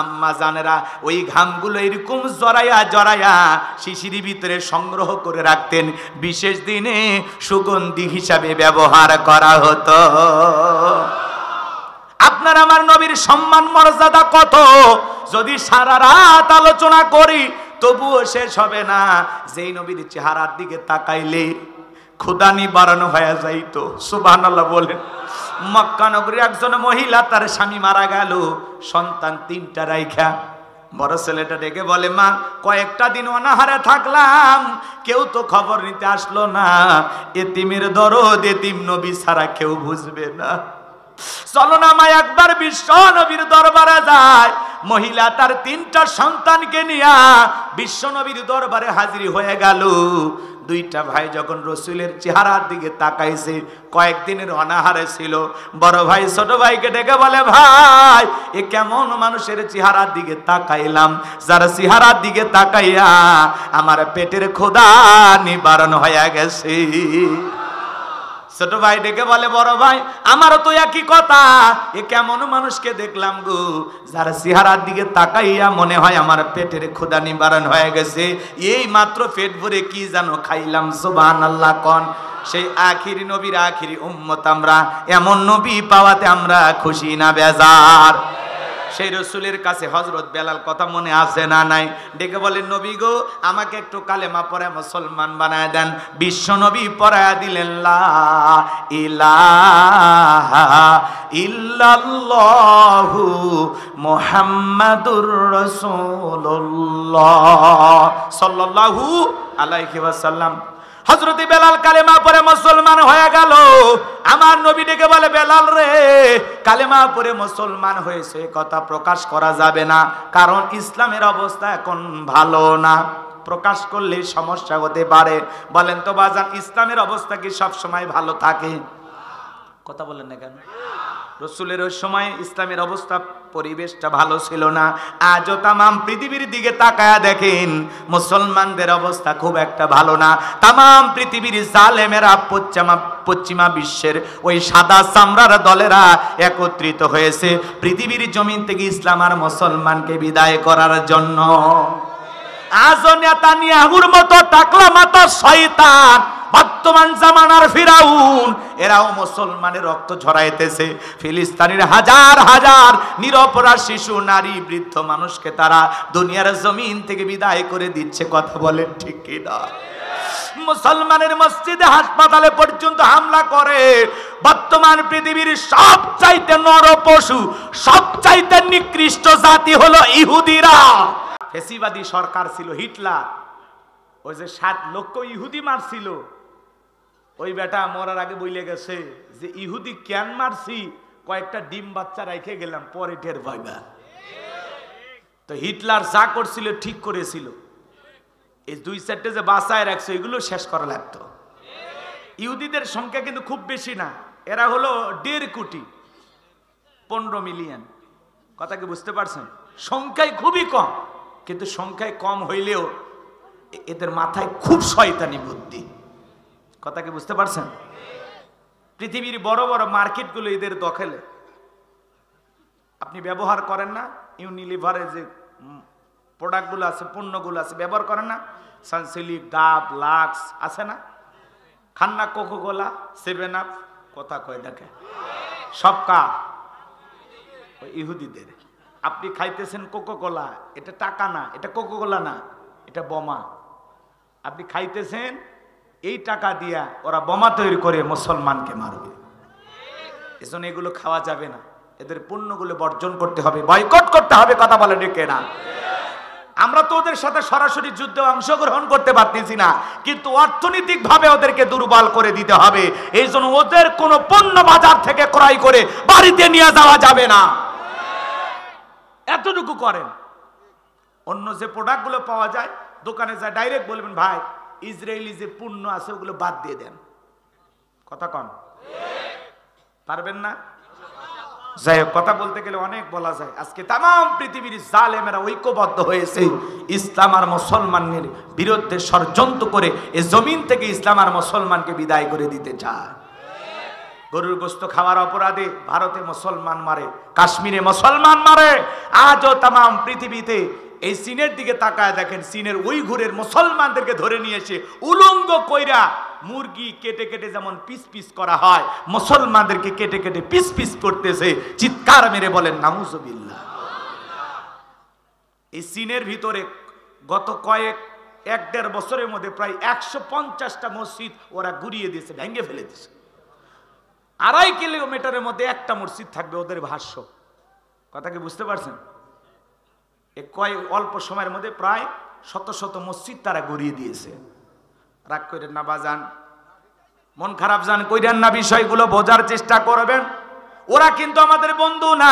আম্মা জানেরা ওই ঘামগুলো এরকম জড়াইয়া জড়াইয়া শিশির ভিতরে সংগ্রহ করে রাখতেন, বিশেষ দিনে সুগন্ধি হিসাবে ব্যবহার করা হতো। আপনার আমার নবীর সম্মান মর্যাদা কত, যদি সারা রাত আলোচনা করি তবুও শেষ হবে না। যেই নবীর চেহারার দিকে তাকাইলে ক্ষুদানি বাড়ানো হয়ে যাইতো। সুবহানাল্লাহ বলেন। মক্কা নগরীর একজন মহিলা, তার স্বামী মারা গেল, সন্তান 3টা রাইখা, বড় ছেলেটা ডেকে বলে মা কয়েকটা দিন অনাহারে থাকলাম, কেউ তো খবর নিতে আসলো না, এতিমের দরদ এতিম নবী ছাড়া কেউ বুঝবে না, চলো না মা একবার বিশ্ব নবীর দরবারে যায়। মহিলা তার 3টা সন্তানকে নিয়ে বিশ্ব নবীর দরবারে হাজির হয়ে গেল। 2টা ভাই যখন রসুলের চেহারার দিকে তাকাইছে, কয়েকদিনের অনাহারে ছিল, বড় ভাই ছোট ভাইকে ডেকে বলে ভাই এ কেমন মানুষের চেহারার দিকে তাকাইলাম, যার চেহারার দিকে তাকাইয়া আমার পেটের ক্ষুধা নিবারণ হয়ে গেছে। ছোট ভাই ডেকে বলে বড় ভাই আমারও তো একই কথা, এ কেমন মানুষকে দেখলাম গো, যার চেহারার দিকে তাকাইয়া মনে হয় আমার পেটের ক্ষুধা নিবারণ হয়ে গেছে, এই মাত্র পেট ভরে কি জানো খাইলাম। সুবহানাল্লাহ কোন। সেই আখিরি নবীর আখিরি উম্মত আমরা, এমন নবী পাওয়াতে আমরা খুশি না বেজার? সেই রসুলের কাছে হযরত বেলাল কথা মনে আছে না নাই? ডেকে বলেন নবী গো আমাকে একটু কালেমা পড়ে মুসলমান বানায় দেন। বিশ্ব নবী পড়ায়া দিলেন লা ইলাহা ইল্লাল্লাহু মুহাম্মাদুর রাসূলুল্লাহ সাল্লাল্লাহু আলাইহি ওয়াসাল্লাম। হযরত বেলাল কালেমা পড়ে মুসলমান হয়ে গেল। আমার নবী ডেকে বলে বেলাল রে কালেমা পড়ে মুসলমান হয়েছে কথা প্রকাশ করা যাবে না, কারণ ইসলামের অবস্থা এখন ভালো না, প্রকাশ করলে সমস্যা হতে পারে। বলেন তো বাজান ইসলামের অবস্থা কি সব সময় ভালো থাকে? কথা বলেন না কেন? রসুলের ওই সময় ইসলামের অবস্থা পরিবেশটা ভালো ছিল না। আজও তামাম পৃথিবীর দিকে তাকায়া দেখেন মুসলমানদের অবস্থা খুব একটা ভালো না। তামাম পৃথিবীর জালেমেরা পশ্চিমা বিশ্বের ওই সাদা চামড়ার দলেরা একত্রিত হয়েছে পৃথিবীর জমিন থেকে ইসলাম আর মুসলমানকে বিদায় করার জন্য। আজও নেতানিয়াহুর মতো টাকলা মাথা শয়তান, বর্তমান জামানার ফিরাউন, এরাও মুসলমানের রক্ত ঝরাইতেছে। ফিলিস্তিনের হাজার হাজার নিরপরাধ শিশু নারী বৃদ্ধ মানুষকে তারা দুনিয়ার জমিন থেকে বিদায় করে দিচ্ছে। কথা বলেন ঠিক কি না? মুসলমানের মসজিদে হাসপাতালে পর্যন্ত হামলা করে। বর্তমান পৃথিবীর সবচাইতে নর পশু, সবচাইতে নিকৃষ্ট জাতি হলো ইহুদিরা। ফেসিবাদী সরকার ছিল হিটলার, ওই যে 7 লক্ষ ইহুদি মারছিল, ওই বেটা মরার আগে বইলে গেছে যে ইহুদি কেন মারছি, কয়েকটা ডিম বাচ্চা রেখে গেলাম, পরে টের পাইবা। তো হিটলার যা করছিল ঠিক করেছিল, এই 2-4টে যে বাঁচায় রাখছে এগুলো শেষ করা লাগতো। ইহুদিদের সংখ্যা কিন্তু খুব বেশি না, এরা হলো 1.5 কোটি, 15 মিলিয়ন। কথা কি বুঝতে পারছেন? সংখ্যায় খুবই কম, কিন্তু সংখ্যায় কম হইলেও এদের মাথায় খুব শয়তানি বুদ্ধি। কথা কি বুঝতে পারছেন? পৃথিবীর বড় বড় মার্কেটগুলো এদের দখলে। আপনি ব্যবহার করেন না ইউনিলিভারে যে প্রোডাক্টগুলো আছে, পণ্যগুলো আছে, ব্যবহার করেন না? সানসিল্ক, ডাব, লাক্স আছে না? খান না কোকো কোলা, 7 আপ? কথা কয় দেখে সব কার? ওই ইহুদিদের। আপনি খাইতেছেন কোকো কোলা, এটা টাকা না, এটা কোকো কোলা না, এটা বোমা। আপনি খাইতেছেন, এই টাকা দিয়া ওরা বোমা তৈরি করে মুসলমানকে মারবে। এজন্য এগুলো খাওয়া যাবে না, এদের পণ্যগুলো বর্জন করতে হবে, বয়কট করতে হবে। কথা বলে ডেকে না। আমরা তো ওদের সাথে সরাসরি যুদ্ধে অংশগ্রহণ করতে পারতেছি না, কিন্তু অর্থনৈতিক ভাবে ওদেরকে দুর্বল করে দিতে হবে। এই জন্য ওদের কোনো পণ্য বাজার থেকে ক্রয় করে বাড়িতে নিয়ে যাওয়া যাবে না, এতটুকু করেন। অন্য যে প্রোডাক্টগুলো পাওয়া যায় দোকানে যায় ডাইরেক্ট বলবেন ভাই ইসরায়েলি যে পণ্য আছে ওগুলো বাদ দিয়ে দেন। কথা কন, পারবেন না? যাই হোক, কথা বলতে গেলে অনেক বলা যায়। আজকে তাম পৃথিবীর জালেমেরা ঐক্যবদ্ধ হয়েছে ইসলাম আর মুসলমানের বিরুদ্ধে ষড়যন্ত্র করে এই জমিন থেকে ইসলাম আর মুসলমানকে বিদায় করে দিতে চায়। গরুর গোশত খাওয়ার অপরাধে ভারতে মুসলমান মারে, কাশ্মীরে মুসলমান মারে। আজও তাম পৃথিবীতে এই চীনের দিকে তাকায় দেখেন, চীনের উইঘুরের মুসলমানদেরকে ধরে নিয়ে এসে উলঙ্গ কইরা মুরগি কেটে কেটে যেমন পিস পিস করা হয়, মুসলমানদেরকে কেটে কেটে পিস পিস করতেছে। চিৎকার মেরে বলেন নাউজুবিল্লাহ। এই চীনের ভিতরে গত 1-1.5 বছরের মধ্যে প্রায় 150টা মসজিদ ওরা গুড়িয়ে দিয়েছে, ভেঙে ফেলে দিয়েছে। 2.5 কিলোমিটারের মধ্যে একটা মসজিদ থাকবে ওদের ভাষ্য। কথা কি বুঝতে পারছেন? অল্প সময়ের মধ্যে প্রায় শত শত মসজিদ তারা গড়িয়ে দিয়েছে। রাগ করেন না বাজান, মন খারাপ জান কইরেন না, বিষয়গুলো বোঝার চেষ্টা করবেন। ওরা কিন্তু আমাদের বন্ধু না।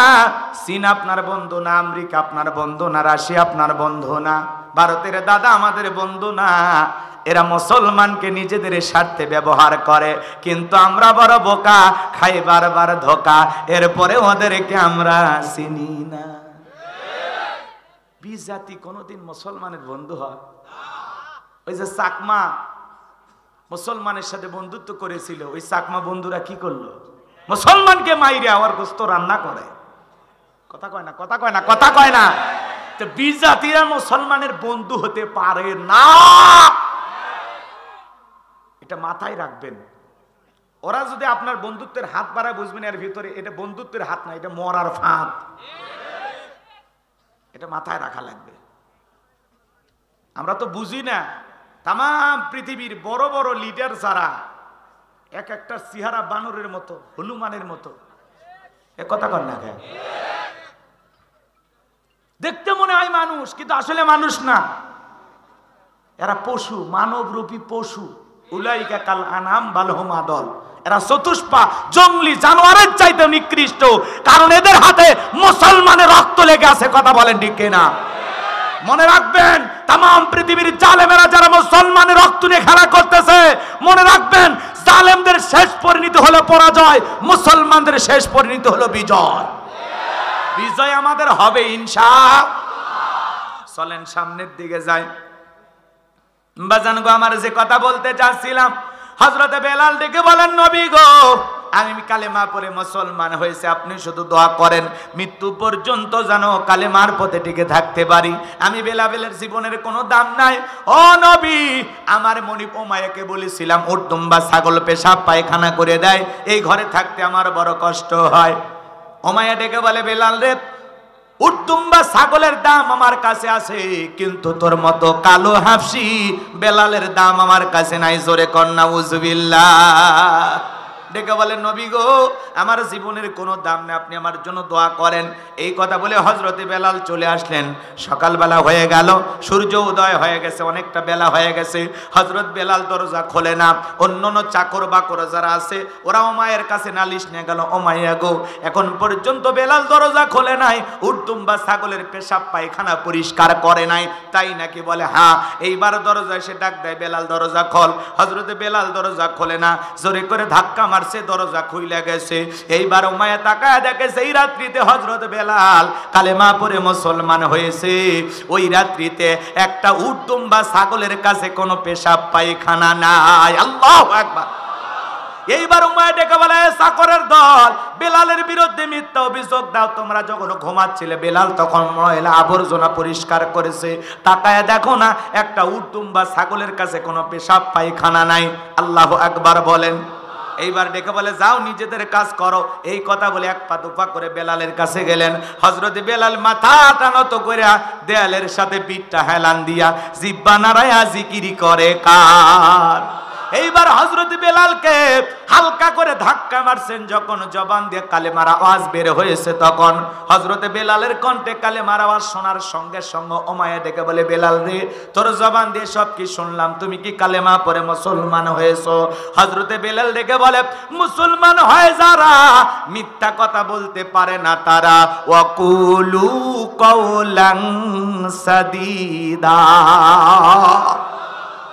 চীন আপনার বন্ধু না, আমেরিকা আপনার বন্ধু না, রাশিয়া আপনার বন্ধু না, ভারতের দাদা আমাদের বন্ধু না। এরা মুসলমানকে নিজেদের স্বার্থে ব্যবহার করে, কিন্তু আমরা বড় বোকা, খাই বারবার ধোকা, এরপরে ওদেরকে আমরা চিনি না। জাতি কোনদিন মুসলমানের বন্ধু হয়? ওই যে চাকমা মুসলমানের সাথে বন্ধুত্ব করেছিল, ওই চাকমা বন্ধুরা কি করলো? মুসলমানকে মাইরে আবার গোস্ত রান্না করে। কথা কয় না, কথা কয় না, কথা কয় না। তো বিজাতিরা মুসলমানের বন্ধু হতে পারে না, এটা মাথায় রাখবেন। ওরা যদি আপনার বন্ধুত্বের হাত বাড়ায়, বুঝবেন এর ভিতরে এটা বন্ধুত্বের হাত না, এটা মরার ফাঁদ। এটা মাথায় রাখা লাগবে। আমরা তো বুঝি না, তাম পৃথিবীর বড় বড় লিডার যারা, এক একটা চেহারা বানরের মতো, হনুমানের মতো। এ কথা কর না, দেখতে মনে হয় মানুষ, কিন্তু আসলে মানুষ না। এরা পশু, মানবরূপী পশু। উলাইকা কাল আনাম বাল হুম আদল। এরা চতুষ্পা জঙ্গলি জানোয়ারের চাইতে নিকৃষ্ট, কারণ এদের হাতে মুসলমানের রক্ত লেগে আছে। কথা বলেন ঠিক কিনা? মনে রাখবেন, তাম পৃথিবীর জালেমেরা যারা মুসলমানের রক্ত নিয়ে খেলা করতেছে, মনে রাখবেন জালেমদের শেষ পরিণতি হলো পরাজয়, মুসলমানদের শেষ পরিণতি হলো বিজয়। বিজয় আমাদের হবে ইনশাআল্লাহ। চলেন সামনের দিকে যাই। বাজান গো, আমার যে কথা বলতে চাচ্ছিলাম, হযরতে বেলাল ডেকে বলেন, নবী গো, আমি কালেমা পড়ে মুসলমান হয়েছে, আপনি শুধু দোয়া করেন মৃত্যু পর্যন্ত যেন কালেমার পথে টিকে থাকতে পারি। আমি বেলালের জীবনের কোনো দাম নাই। ও নবী, আমার মনিব উমাইয়াকে বলেছিলাম উট দুম্বা ছাগল পেশাব পায়খানা করে দেয়, এই ঘরে থাকতে আমার বড় কষ্ট হয়। উমাইয়া ডেকে বলে, বেলাল রে, উট দুম্বা ছাগলের দাম আমার কাছে আছে, কিন্তু তোর মতো কালো হাফসি বেলালের দাম আমার কাছে নাই। জোরে কর নাউজুবিল্লাহ। ডেকে বলে নবী গো আমার জীবনের কোনো দাম নেই, আপনি আমার জন্য দোয়া করেন। এই কথা বলে হযরতে বেলাল চলে আসলেন। সকালবেলা হয়ে গেল, সূর্য উদয় হয়ে গেছে, অনেকটা বেলা হয়ে গেছে। হযরত বেলাল দরজা খোলে না। অন্যান্য চাকর বাকর যারা আছে ওরা উমাইয়ার কাছে নালিশ নিয়ে গেল, উমাইয়া গো এখন পর্যন্ত বেলাল দরজা খোলে নাই, উটদুম্বা ছাগলের পেশাব পায়খানা পরিষ্কার করে নাই, তাই নাকি? বলে হ্যাঁ। এইবার দরজা এসে ডাক দেয়, বেলাল দরজা খোল। হযরতে বেলাল দরজা খোলে না, জোরে করে ধাক্কা মারছে, দরজা খুইলা গেছে। এইবার উমাইয়া তাকায় দেখে সেই রাত্রিতে হযরত বেলাল কালেমা পড়ে মুসলমান হয়েছে। ওই রাত্রিতে একটা উটদুম্বা ছাগলের কাছে কোনো পেশাব পায়খানা নাই। আল্লাহু আকবার। এইবার উমাইয়া ডেকে বলে, চাকরের দল বেলালের বিরুদ্ধে মিথ্যা অভিযোগ দাও। তোমরা যখন ঘুমাচ্ছিলে বেলাল তখন ময়লা আবর্জনা পরিষ্কার করেছে, তাকায় দেখো না একটা উটদুম্বা ছাগলের কাছে কোনো পেশাব পায়খানা নাই। আল্লাহু আকবার বলেন। এইবার ডেকে বলে যাও নিজেদের কাজ করো। এই কথা বলে এক পা দুপা করে বেলালের কাছে গেলেন। হযরত বেলাল মাথা টানত করে দেয়ালের সাথে পিঠটা হেলান দিয়া জিহ্বা নাড়ায়া জিকিরি করে কার। এইবার হযরত বেলালকে হালকা করে ধাক্কা মারছেন, যখন জবান দিয়ে কালেমার আওয়াজ বের হয়েছে তখন হযরত বেলালের কণ্ঠে কালেমার আওয়াজ শোনার সঙ্গে সঙ্গে উমাইয়া ডেকে বলে, বেলাল রে তোর জবান দিয়ে সব কি শুনলাম, তুমি কি কালেমা পড়ে মুসলমান হয়েছো? হযরত বেলাল ডেকে বলে, মুসলমান হয় যারা মিথ্যা কথা বলতে পারে না তারা, ওয়াকুলু কাওলান সাদীদা।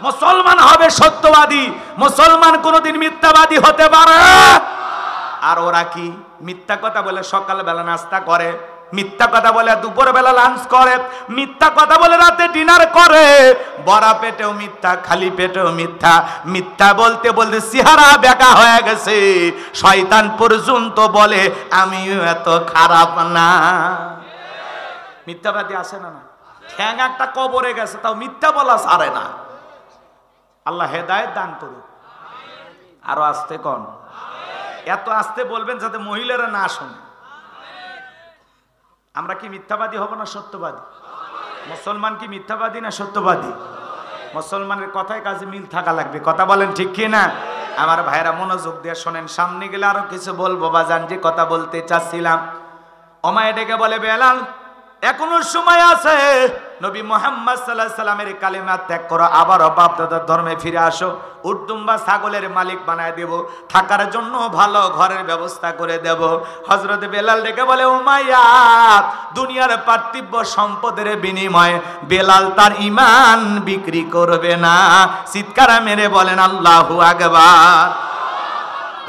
মুসলমান হবে সত্যবাদী, মুসলমান কোনোদিন মিথ্যাবাদী হতে পারে। আর ওরা কি মিথ্যা কথা বলে সকালবেলা নাস্তা করে, মিথ্যা কথা বলে দুপুরবেলা লাঞ্চ করে, মিথ্যা কথা বলে রাতে ডিনার করে, বড়া পেটেও মিথ্যা, খালি পেটেও মিথ্যা। মিথ্যা বলতে বলতে চেহারা বেঁকা হয়ে গেছে। শয়তান পর্যন্ত বলে আমিও এত খারাপ না। মিথ্যাবাদী আসে না? না, ঠ্যাং একটা কবরে গেছে তাও মিথ্যা বলা ছাড়ে না। আল্লাহ হেদায়েত দান করুক। আরো আস্তে কোন, এত আস্তে বলবেন যাতে মহিলারা না শোনে। আমরা কি মিথ্যাবাদী হব না সত্যবাদী? মুসলমান কি মিথ্যাবাদী না সত্যবাদী? মুসলমানের কথায় কাজে মিল থাকা লাগবে। কথা বলেন ঠিক কি না? আমার ভাইরা মনোযোগ দিয়ে শোনেন, সামনে গেলে আরো কিছু বলবো বাজান, যে কথা বলতে চাচ্ছিলাম। উমাইয়া ডেকে বলে, বেলাল এখনো সময় আছে, নবী মুহাম্মদ সাল্লাল্লাহু আলাইহি সাল্লামের কালেমা ত্যাগ করো, আবারও বাপ দাদার ধর্মে ফিরে আসো, উটদুম্বা ছাগলের মালিক বানায় দেব, থাকার জন্য ভালো ঘরের ব্যবস্থা করে দেব। হযরত বেলাল ডেকে বলে, উমাইয়া দুনিয়ার পার্থিব সম্পদের বিনিময়ে বেলাল তার ঈমান বিক্রি করবে না। চিৎকার মেরে বলেন আল্লাহু আকবার।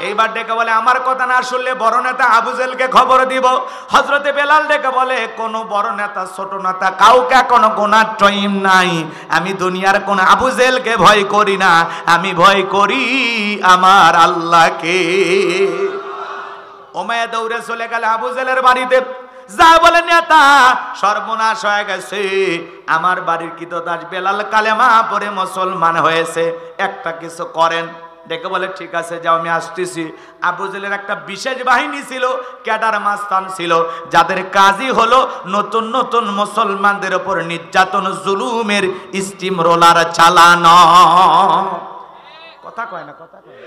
এইবার ডেকে বলে, আমার কথা না শুনলে বড় নেতা আবু জেহেলকে খবর দিব। হযরতে বেলাল ডেকে বলে, কোন বড় নেতা ছোট নেতা কাউকে কোনো গুনার টাইম নাই। আমি দুনিয়ার কোন আবু জেহেলকে ভয় করি না, আমি ভয় করি আমার আল্লাহকে। উমাইয়া দৌড়ে চলে গেল আবু জেহেলের বাড়িতে। যা বলে, নেতা সর্বনাশ হয়ে গেছে, আমার বাড়ির কৃতদাস বেলাল কালেমা পড়ে মুসলমান হয়েছে, একটা কিছু করেন। ডেকে বলে, ঠিক আছে যাও, আমি আসতেছি। আবু জেহেলের একটা বিশেষ বাহিনী ছিল, ক্যাডার মাস্তান ছিল, যাদের কাজই হলো নতুন নতুন মুসলমানদের উপর নির্যাতন জুলুমের স্টিম রোলার চালানো। কথা কয় না, কথা কয়।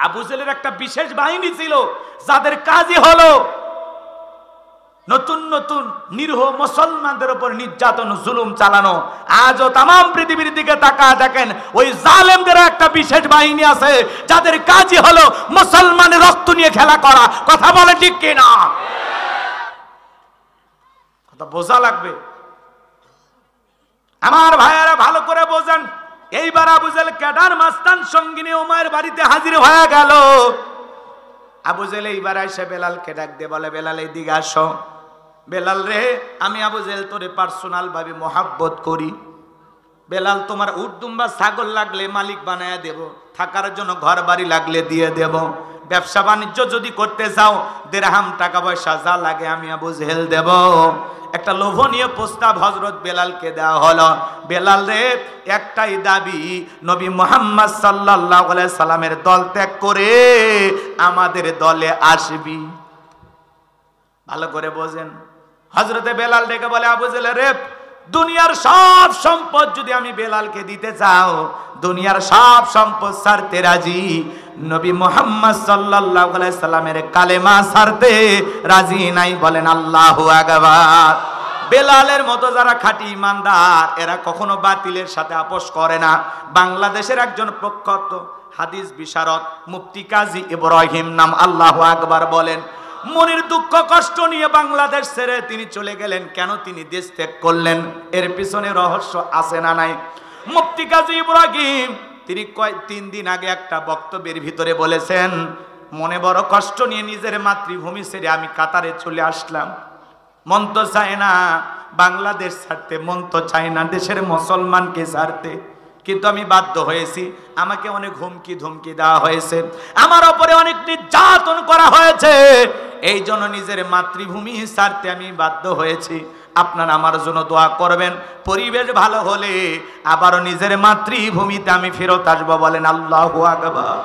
আবু জেহেলের একটা বিশেষ বাহিনী ছিল, যাদের কাজই হলো নতুন নতুন নিরীহ মুসলমানদের উপর নির্যাতন জুলুম চালানো। আজও তাম পৃথিবীর দিকে তাকায় দেখেন, ওই জালেমদের একটা বিশেষ বাহিনী আছে, যাদের কাজই হলো মুসলমানের রক্ত নিয়ে খেলা করা। কথা বলে ঠিক কিনা? কথা বোঝা লাগবে। আমার ভাইয়ারা ভালো করে বোঝেন। এইবার আবু জেহেল ক্যাডার মাস্তান সঙ্গিনী উমাইয়ার বাড়িতে হাজির হয়ে গেল। আবু জেহেল এইবার এসে বেলালকে ডাক দিয়ে বলে, বেলাল এইদিকে আসো। বেলাল রে, আমি আবু জেহেল তোরে পার্সোনাল ভাবে মহাব্বত করি। বেলাল তোমার উটদুম্বা ছাগল লাগলে মালিক বানায়া দেব, থাকার জন্য ঘর বাড়ি লাগলে দিয়ে দেব, ব্যবসা বাণিজ্য যদি করতে যাও দিরহাম টাকা পয়সা যা লাগে আমি আবু জেহেল দেব। একটা লোভনীয় প্রস্তাব হযরত বেলালকে দেওয়া হলো। বেলাল রে, একটাই দাবি, নবী মুহাম্মদ সাল্লাল্লাহু আলাইহি সাল্লামের দল ত্যাগ করে আমাদের দলে আসবি। ভালো করে বোঝেন। হযরতে বেলাল ডেকে বলে, আবু জেহেল রে, দুনিয়ার সব সম্পদ যদি আমি বেলালকে দিতে চাও, দুনিয়ার সব সম্পদ ছাড়তে রাজি, নবী মুহাম্মদ সাল্লাল্লাহু আলাইহি সাল্লামের কালেমা ছাড়তে রাজি নাই। বলেন আল্লাহু আকবার। বেলালের মতো যারা খাঁটি ইমানদার, এরা কখনো বাতিলের সাথে আপোষ করে না। বাংলাদেশের একজন প্রখ্যাত হাদিস বিশারদ মুফতি কাজী ইব্রাহিম নাম, আল্লাহু আকবার বলেন, মনের দুঃখ কষ্ট নিয়ে বাংলাদেশ ছেড়ে তিনি চলে গেলেন। কেন তিনি দেশ ত্যাগ করলেন? এর পিছনে রহস্য আছে না নাই? মুফতি কাজী ইব্রাহিম তিনি 3 দিন আগে একটা বক্তব্যের ভিতরে বলেছেন, মনে বড় কষ্ট নিয়ে নিজের মাতৃভূমি ছেড়ে আমি কাতারে চলে আসলাম। মন তো চায় না বাংলাদেশ ছাড়তে, মন তো চায় না দেশের মুসলমানকে ছাড়তে, কিন্তু আমি বাধ্য হয়েছি। আমাকে অনেক হুমকি ধমকি দেওয়া হয়েছে, আমার উপরে অনেক নির্যাতন করা হয়েছে, এই জন্য নিজের মাতৃভূমি ছাড়তে আমি বাধ্য হয়েছি। আপনারা আমার জন্য দোয়া করবেন, পরিবেশ ভালো হলে আবারও নিজের মাতৃভূমিতে আমি ফেরত আসবো। বলেন আল্লাহু আকবার।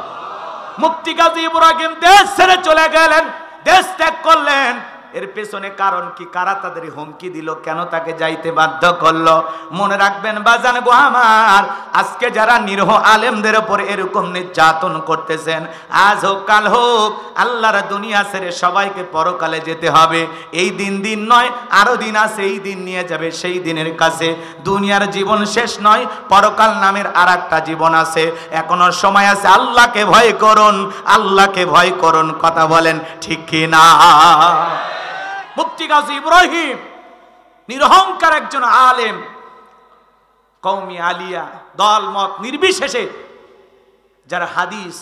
মুফতি কাজী ইব্রাহিম দেশ ছেড়ে চলে গেলেন, দেশ ত্যাগ করলেন। এর পেছনে কারণ কি? কারা তাদের হুমকি দিল? কেন তাকে যাইতে বাধ্য করলো? মনে রাখবেন বাজান গো আমার, আজকে যারা নিরহ আলেমদের উপর এরকম নির্যাতন করতেছেন, আজ হোক কাল হোক আল্লাহর দুনিয়া ছেড়ে সবাইকে পরকালে যেতে হবে। এই দিন নয়, আরো দিন আছে, এই দিন নিয়ে যাবে সেই দিনের কাছে। দুনিয়ার জীবন শেষ নয়, পরকাল নামের আর একটা জীবন আছে, এখনো সময় আছে। আল্লাহকে ভয় করুন, আল্লাহকে ভয় করুন। কথা বলেন ঠিক কি না? মুফতি কাজী ইব্রাহিম নিরহংকার একজন আলেম, কওমি আলিয়া দল মত নির্বিশেষে যারা হাদিস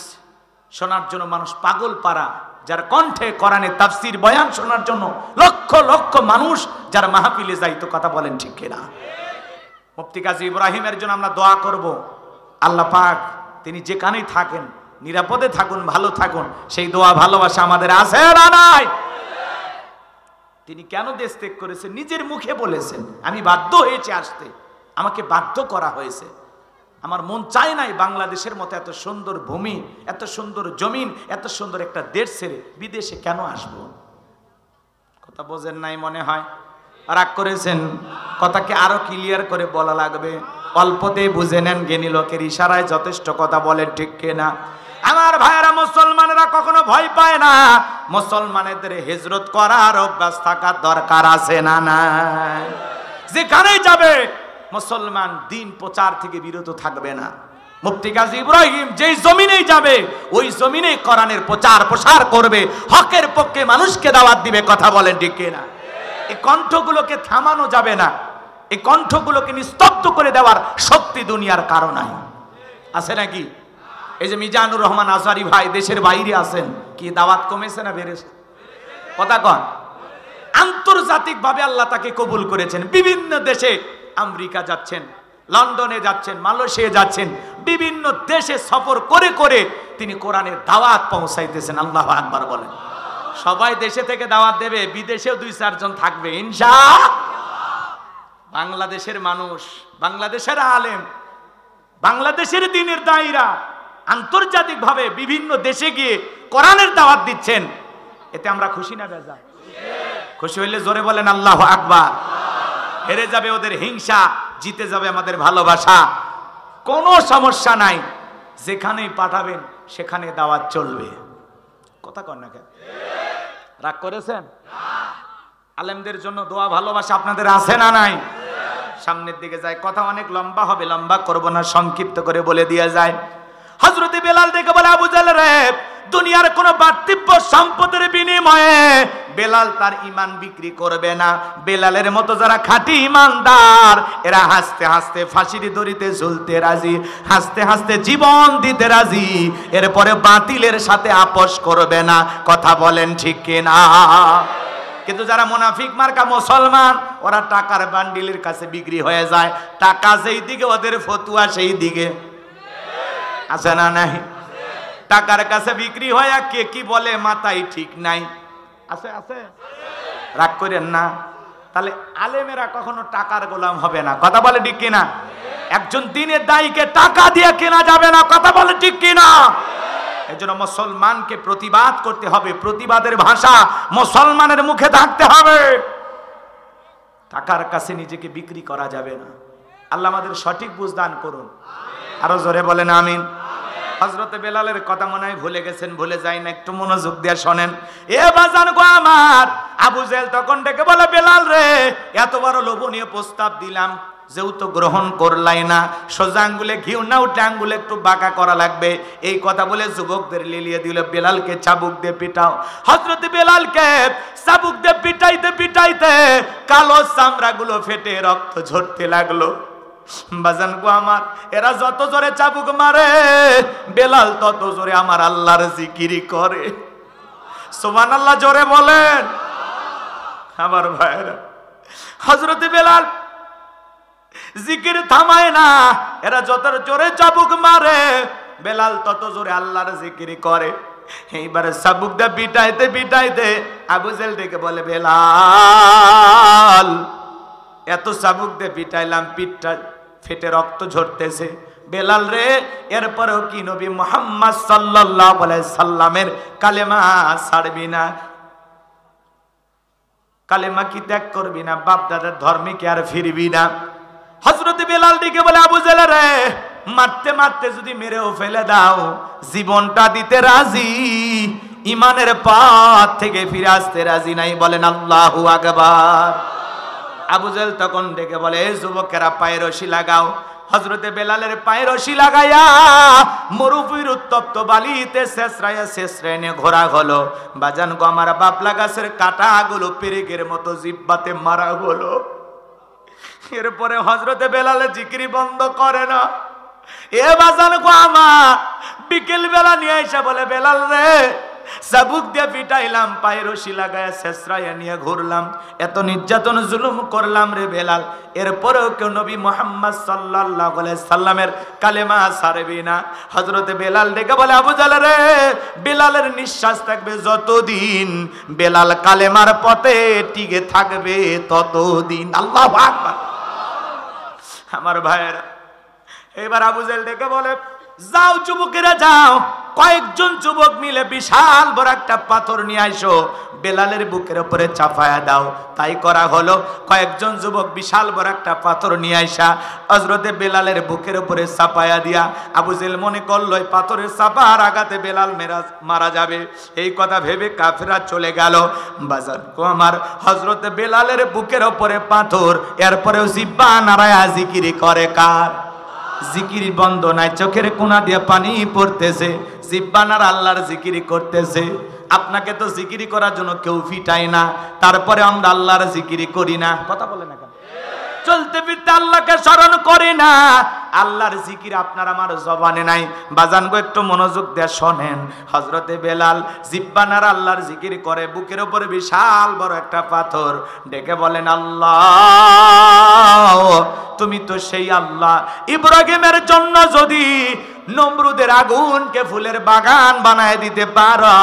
শোনার জন্য মানুষ পাগল পারা, যার কণ্ঠে কোরআনের তাফসীর বয়ান শোনার জন্য লক্ষ লক্ষ মানুষ যারা মাহফিলে যাইতো। কথা বলেন ঠিক কিনা? মুফতি কাজী ইব্রাহিমের জন্য আমরা দোয়া করব, আল্লাহ পাক তিনি যেখানেই থাকেন নিরাপদে থাকুন, ভালো থাকুন। সেই দোয়া ভালোবাসা আমাদের আছে না নাই? তিনি কেন দেশ ত্যাগ করেছেন? নিজের মুখে বলেছেন, আমি বাধ্য হয়েছি আসতে, আমাকে বাধ্য করা হয়েছে। আমার মন চায় নাই বাংলাদেশের মতো এত সুন্দর ভূমি, এত সুন্দর জমিন, এত সুন্দর একটা দেশ ছেড়ে বিদেশে কেন আসবো? কথা বোঝেন নাই মনে হয়? রাগ করেছেন? কথাকে আরো ক্লিয়ার করে বলা লাগবে। অল্পতেই বুঝে নেন, জ্ঞানী লোকের ইশারায় যথেষ্ট। কথা বলেন ঠিক কিনা? আমার ভাইয়েরা, মুসলমানেরা কখনো ভয় পায় না। মুসলমানদের হিজরত করার অভ্যাস থাকার দরকার আছে না নাই? যেখানেই যাবে মুসলমান দিন প্রচার থেকে বিরত থাকবে না। মুফতি কাজী ইব্রাহিম যেই জমিনেই যাবে ওই জমিনেই কোরআনের প্রচার প্রসার করবে, হকের পক্ষে মানুষকে দাওয়াত দিবে। কথা বলেন ঠিক কিনা? এই কণ্ঠগুলোকে থামানো যাবে না, এই কণ্ঠগুলোকে নিস্তব্ধ করে দেওয়ার শক্তি দুনিয়ার কারো নাই। আছে নাকি? এই যে মিজানুর রহমান আজহারি ভাই দেশের বাইরে আছেন, কি দাওয়াত কমেছে না বেড়েছে? কথা কন। আন্তর্জাতিক ভাবে আল্লাহ তাকে কবুল করেছেন। বিভিন্ন দেশে, আমেরিকা যাচ্ছেন, লন্ডনে যাচ্ছেন, মালয়েশিয়া যাচ্ছেন, বিভিন্ন দেশে সফর করে করে তিনি কোরআনের দাওয়াত পৌঁছাইতেছেন। আল্লাহু আকবার বলেন। সবাই দেশে থেকে দাওয়াত দেবে, বিদেশেও 2-4 জন থাকবে ইনশাআল্লাহ। বাংলাদেশের মানুষ, বাংলাদেশের আলেম, বাংলাদেশের দ্বীনের দায়ীরা আন্তর্জাতিক ভাবে বিভিন্ন দেশে গিয়ে কোরআনের দাওয়াত দিচ্ছেন। এতে আমরা খুশি না বেজার? খুশি হইলে জোরে বলেন আল্লাহু আকবার। হেরে যাবে ওদের হিংসা, জিতে যাবে আমাদের ভালোবাসা। কোনো সমস্যা নাই, যেখানেই পাঠাবেন সেখানে দাওয়াত চলবে। কথা কন না কেন? রাগ করেছেন? আলেমদের জন্য দোয়া ভালোবাসা আপনাদের আছে না নাই? সামনের দিকে যায়, কথা অনেক লম্বা হবে, লম্বা করব না, সংক্ষিপ্ত করে বলে দিয়ে যায়। হযরত বেলাল দেখে বলে, আবু জাহল রে, দুনিয়ার কোন বার্তিব্য সম্পদের বিনিময়ে বেলাল তার ঈমান বিক্রি করবে না। বেলালের মতো যারা খাঁটি ঈমানদার, এরা হাসতে হাসতে ফাঁসির দড়িতে ঝুলতে রাজি, হাসতে হাসতে জীবন দিতে রাজি, এরপরে বাতিলের সাথে আপোষ করবে না। কথা বলেন ঠিক কিনা? কিন্তু যারা মুনাফিক মার্কা মুসলমান, ওরা টাকার বান্ডিলের কাছে বিক্রি হয়ে যায়। টাকা যেই দিকে ওদের ফতুয়া সেই দিকে। আছে না নাই? টাকার কাছে বিক্রি হয়, কে কি বলে মাথায় ঠিক নাই। আছে আছে? রাগ করেন না। তাহলে আলেমেরা কখনো টাকার গোলাম হবে না। কথা বলে ঠিক কিনা? একজন দ্বীনের দায়ীকে টাকা দিয়ে কেনা যাবে না। কথা বলে ঠিক কিনা? এজন্য মুসলমানকে প্রতিবাদ করতে হবে, প্রতিবাদের ভাষা মুসলমানের মুখে থাকতে হবে। টাকার কাছে নিজেকে বিক্রি করা যাবে না। আল্লাহ আমাদের সঠিক বুঝ দান করুন। আরো জোরে বলেন আমিন। হযরতে বেলালের কথা মনে হয় ভুলে গেছেন, ভুলে যাই না, একটু মনোযোগ দিয়ে শোনেন। এ বাজান গো আমার, আবু জেহেল তখন ডেকে বলে, বেলাল রে, এত বড় লোভনীয় প্রস্তাব দিলাম, যেহেতু গ্রহণ করলাই না, সোজা আঙ্গুলে ঘিউ না উঠে আঙ্গুলে একটু বাঁকা করা লাগবে। এই কথা বলে যুবকদের লিলিয়ে দিল, বেলালকে চাবুক দিয়ে পিটাও। হযরতে বেলালকে চাবুক দিয়ে পিটাইতে পিটাইতে কালো চামড়াগুলো ফেটে রক্ত ঝরতে লাগলো। বাজান গো আমার, এরা যত জোরে চাবুক মারে, বেলাল তত জোরে আমার আল্লাহর জিকিরি করে। সুবহানাল্লাহ জোরে বলেন। আমার ভাইরা, হযরতে বেলাল জিকির থামায় না, এরা যত জোরে চাবুক মারে, বেলাল তত জোরে আল্লাহর জিকির করে। এইবারে চাবুক দিয়ে পিটাইতে পিটাইতে আবু জেহেল ডেকে বলে, বেলাল, এত চাবুক দিয়ে পিটাইলাম, পিঠটা ফেটে রক্ত ঝরতেছে, বেলাল রে, এরপরেও কি নবী মুহাম্মদ সাল্লাল্লাহু আলাইহি সাল্লামের কালেমা ছাড়বি না? কালেমা কি ত্যাগ করবি না? বাপ দাদার ধর্মে কি আর ফিরবি না? হযরত বেলাল দিকে বলে, আবু জেহেল রে, মারতে মারতে যদি মেরেও ফেলে দাও, জীবনটা দিতে রাজি, ইমানের পথ থেকে ফিরে আসতে রাজি নাই। বলেন আল্লাহু আকবার। আবু জেহেল তখন ডেকে বলে, এই যুবকেরা পায়ে রশি লাগাও। হযরতে বেলালের পায়ে রশি লাগাইয়া মরুভূমির উত্তপ্ত বালিতে শেষরাইয়া শেষরাই নিয়ে ঘোরা হলো। বাজান গো আমার, বাবলা গাছের কাঁটাগুলো পেরেকের মতো জিহ্বাতে মারা হলো। এরপরে হযরতে বেলালের জিকিরি বন্ধ করে না। এ বাজান গো আমার, বিকেল বেলা নিয়ে এসে বলে, বেলাল রে, চাবুক দিয়ে পিটাইলাম, পায়ে রশি লাগায় শেষরাইয়া নিয়ে ঘুরলাম, এত নির্যাতন জুলুম করলাম রে বেলাল, এরপরেও কেউ নবী মুহাম্মদ সাল্লাল্লাহু আলাইহি সাল্লামের কালেমা ছাড়বি না? হযরতে বেলাল ডেকে বলে, আবু জেহেল রে, বেলালের নিঃশ্বাস থাকবে যতদিন, বেলাল কালেমার পথে টিকে থাকবে ততদিন। আল্লাহু আকবার। আমার ভাইয়েরা, এবার আবু জেহেল ডেকে বলে, যাও যুবকেরা যাও, কয়েকজন যুবক মিলে বিশাল বড় একটা পাথর নিয়ে আইসো, বেলালের বুকের উপরে চাপায়া দাও। তাই করা হলো। কয়েকজন যুবক বিশাল বড় একটা পাথর নিয়ে আইসা হযরতে বেলালের বুকের উপরে চাপায়া দিয়া, আবু জেহেল মনে করলো এই পাথরের চাপার আঘাতে বেলাল মারা যাবে। এই কথা ভেবে কাফেররা চলে গেল। বাজার কো আমার, হযরতে বেলালের বুকের উপরে পাথর, এরপরেও জিহ্বা নাড়ায়া জিকিরি করে কার? জিকির বন্ধ নাই, চোখের কোনা দিয়ে পানি পড়তেছে, জিহ্বানার আল্লাহর জিকিরি করতেছে। আপনাকে তো জিকিরি করার জন্য কেউ ফিটায় না, তারপরে আমরা আল্লাহর জিকিরি করি না। কথা বলে না কেন? চলতে ফিরতে আল্লাহকে স্মরণ করি না, আল্লাহর জিকির আপনার আমার জবানে নাই। বাজান গো, একটু মনোযোগ দিয়ে শোনেন। হযরতে বেলাল জিহ্বানার আল্লাহর জিকির করে, বুকের উপরে বিশাল বড় একটা পাথর, ডেকে বলেন, আল্লাহ, তুমি তো সেই আল্লাহ, ইব্রাহিমের জন্য যদি নমরুদের আগুনকে ফুলের বাগান বানায় দিতে পারো,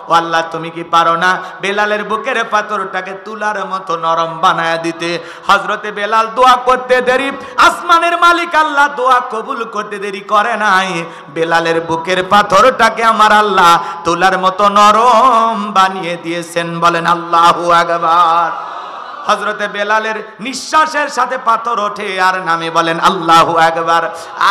ও আল্লাহ, তুমি কি পারো না বেলালের বুকের পাথরটাকে তুলার মতো নরম বানায় দিতে? হযরতে বেলাল দোয়া করতে দেরি, আসমানের মালিক আল্লাহ দোয়া কবুল করতে দেরি করে নাই। বেলালের বুকের পাথরটাকে আমার আল্লাহ তুলার মতো নরম বানিয়ে দিয়েছেন। বলেন আল্লাহু আকবার। হযরতে বেলালের নিঃশ্বাসের সাথে পাথর ওঠে আর নামে। বলেন আল্লাহু আকবার।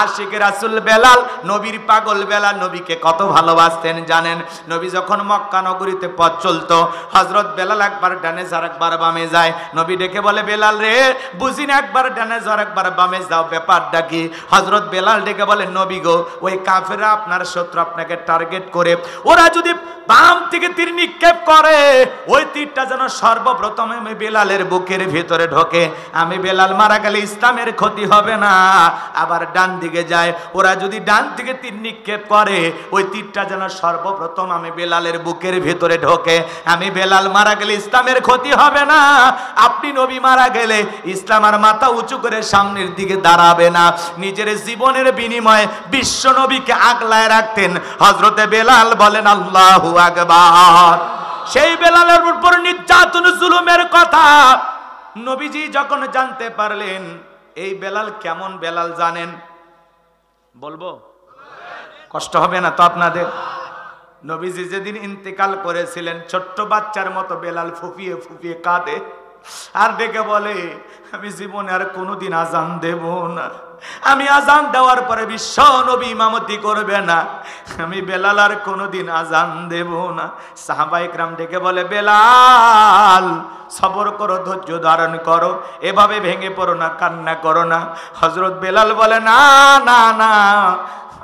আশিক রাসূল বেলাল, নবীর পাগল বেলাল, নবীকে কত ভালোবাসতেন জানেন? নবী যখন মক্কা নগরীতে পথ চলতো, হযরত বেলাল একবার ডানে যার একবার বামে যায়। নবী ডেকে বলে, বেলাল রে, বুঝি না, একবার ডানে যার একবার বামে যাও, ব্যাপারটা কি? হযরত বেলাল ডেকে বলে, নবী গো, ওই কাফেররা আপনার শত্রু, আপনাকে টার্গেট করে ওরা যদি বাম থেকে তীর নিক্ষেপ করে, ওই তীরটা যেন সর্বপ্রথম আমি বেলালের বুকের ভিতরে ঢোকে। আমি বেলাল মারা গেলে ইসলামের ক্ষতি হবে না। আবার ডান দিকে যায়, ওরা যদি ডান থেকে তীর নিক্ষেপ করে, ওই তীরটা যেন সর্বপ্রথম আমি বেলালের বুকের ভিতরে ঢোকে। আমি বেলাল মারা গেলে ইসলামের ক্ষতি হবে না। আপনি নবী মারা গেলে ইসলাম আর মাথা উঁচু করে সামনের দিকে দাঁড়াবে না। নিজের জীবনের বিনিময়ে বিশ্ব নবীকে আগলায় রাখতেন হযরতে বেলাল। বলেন আল্লাহু আকবার। সেই বেলালের উপর নির্যাতন জুলুমের কথা নবীজি যখন জানতে পারলেন, এই বেলাল কেমন বেলাল জানেন? বলবো? কষ্ট হবে না তো আপনাদের? নবীজি যেদিন ইন্তেকাল করেছিলেন, ছোট্ট বাচ্চার মতো বেলাল ফুপিয়ে ফুপিয়ে কাঁদে। আর ডেকে বলে আমি জীবনে আর কোনোদিন আজান দেব না, আমি আজান দেওয়ার পরে বিশ্ব নবী ইমামতি করবে না, আমি বেলাল আর কোনোদিন আজান দেব না। সাহাবায়ে কেরাম ডেকে বলে বেলাল সবর করো, ধৈর্য ধারণ করো, এভাবে ভেঙে পড়ো না, কান্না করো না। হযরত বেলাল বলে না না না,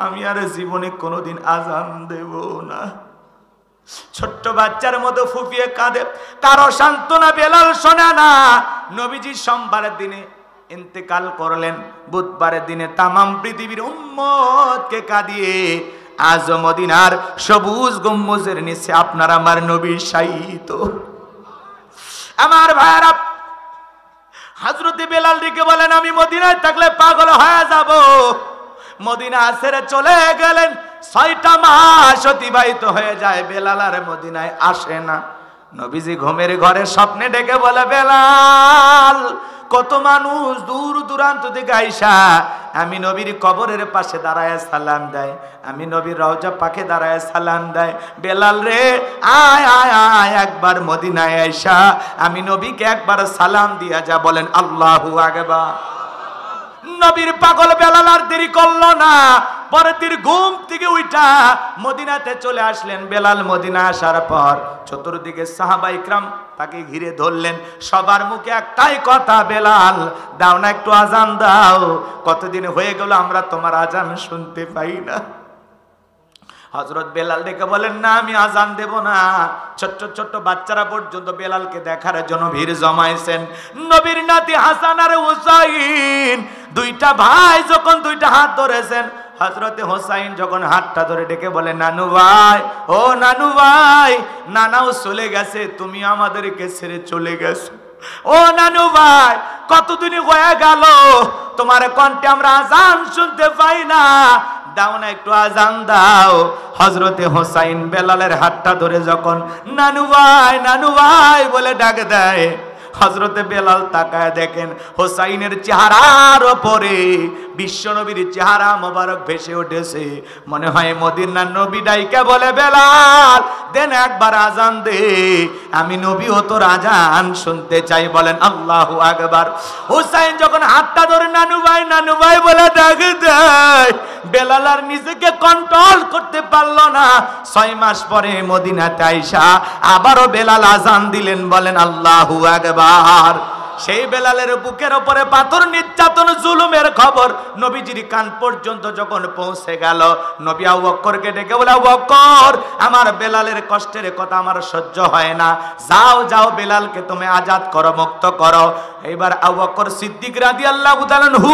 আমি আর জীবনে কোনোদিন আজান দেব না। ছোট্ট বাচ্চার মতো ফুপিয়ে কাঁদে, কারো সান্ত্বনা বেলাল শোনে না। নবীজি সোমবারের দিনে ইন্তেকাল করলেন, বুধবারের দিনে তামাম পৃথিবীর উম্মতকে কাঁদিয়ে আজ মদিনার সবুজ গম্বুজের নিচে আপনার আমার নবী শায়িত। আমার ভাইরা, হযরত বেলাল দিকে বলেন আমি মদিনায় থাকলে পাগল হয়ে যাব। মদিনা ছেড়ে চলে গেলেন, 6টা মাস অতিবাহিত হয়ে যায়, বেলাল আর মদিনায় আসে না। নবীজি ঘুমের ঘরে স্বপ্নে ডেকে বলে বেলাল, কত মানুষ দূর দূরান্ত থেকে আইসা আমি নবীর কবরের পাশে দাঁড়ায় সালাম দেয়, আমি নবীর রওজা পাকে দাঁড়ায় সালাম দেয়। বেলাল রে আয় আয় আয়, একবার মদিনায় আইসা আমি নবীকে একবার সালাম দিয়া যা। বলেন আল্লাহু আকবার। নবীর পাগল বেলাল আর দেরি করলো না, পরের দিন ঘুম থেকে উঠা মদিনাতে চলে আসলেন। বেলাল মদিনা আসার পর চতুর্দিকে সাহাবায়ে কেরাম তাকে ঘিরে ধরলেন। সবার মুখে একটাই কথা, বেলাল দাও না একটু আজান দাও, কতদিন হয়ে গেল আমরা তোমার আজান শুনতে পাই না। হযরত বেলাল ডেকে বলেন না আমি আজান দেব না। ছোট্ট ছোট্ট বাচ্চারা পর্যন্ত বেলালকে দেখার জন্য ভিড় জমাইছেন। নবীর নাতি হাসান আর হুসাইন দুইটা ভাই যখন দুইটা হাত ধরেছেন, হযরতে হোসাইন যখন হাতটা ধরে ডেকে বলে নানু ভাই, ও নানু ভাই, নানাও চলে গেছে, তুমি আমাদেরকে ছেড়ে চলে গেছো। ও নানু ভাই, কতদিন হয়ে গেল তোমার কণ্ঠে আমরা আজান শুনতে পাই না, দাও না একটু আজান দাও। হযরতে হোসাইন বেলালের হাতটা ধরে যখন নানু ভাই বলে ডাক দেয়, হযরতে বেলাল তাকায় দেখেন হোসাইনের চেহারার উপরে বিশ্বনবীর চেহারা মোবারক ভেসে উঠেছে। মনে হয় মদিনার নবী ডাইকা বলে বেলাল দেন একবার আজান দে, আমি নবীও তোর আজান শুনতে চাই। বলেন আল্লাহু আকবার। হোসাইন যখন হাতটা ধরে নানু ভাই বলে ডাক দেয়, বেলাল আর নিজেকে কন্ট্রোল করতে পারলো না। 6 মাস পরে মদিনাতে আইসা আবারও বেলাল আজান দিলেন। বলেন আল্লাহু আকবার। সেই বেলালের বুকের উপরে পাথর নির্যাতন জুলুমের খবর নবীজির কান পর্যন্ত যখন পৌঁছে গেল, নবী আবু বকরকে ডেকে বলে আবু বকর, আমার বেলালের কষ্টের কথা আমার সহ্য হয় না, যাও বেলালকে তুমি আজাদ করো, মুক্ত করো। এবার আবু বকর সিদ্দিক রাদিয়াল্লাহু তাআলা আনহু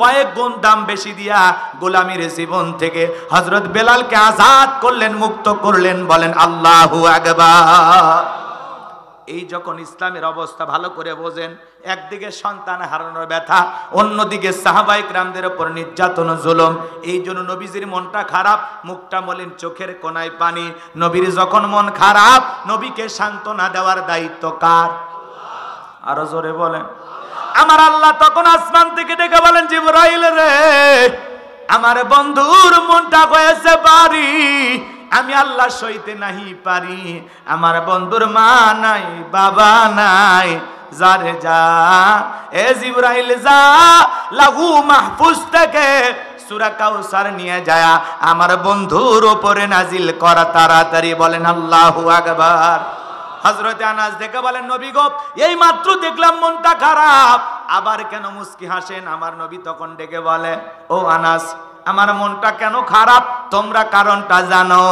কয়েক গুণ দাম বেশি দিয়া গোলামীর জীবন থেকে হযরত বেলালকে আজাদ করলেন, মুক্ত করলেন। বলেন আল্লাহু আকবার। এই যখন ইসলামের অবস্থা ভালো করে বোঝেন, একদিকে সন্তান হারানোর ব্যথা, অন্যদিকে সাহাবায়ে কেরামদের উপর নির্যাতন জুলুম, এই জন্য নবীজির মনটা খারাপ, মুখটা মলিন, চোখের কোনায় পানি। নবীর যখন মন খারাপ, নবীকে সান্ত্বনা দেওয়ার দায়িত্ব কার? আরো জোরে বলেন। আমার আল্লাহ তখন আসমান থেকে ডেকে বলেন জিবরাইল রে, আমার বন্ধুর মনটা হয়েছে ভারী, আমি আল্লাহ সইতে নাহি পারি, আমার বন্ধুর মা নাই বাবা নাই, যারে যা এ জিবরাইল যা লাহু মাহফুজ থেকে সূরা কাউসার নিয়ে যায় আমার বন্ধুর উপরে নাজিল করা তাড়াতাড়ি। বলেন আল্লাহু আকবার। হযরতে আনাস দেখে বলেন নবী গো, এই মাত্র দেখলাম মনটা খারাপ, আবার কেন মুস্কি হাসেন? আমার নবী তখন ডেকে বলে ও আনাস, আমার মনটা কেন খারাপ তোমরা কারণটা জানো,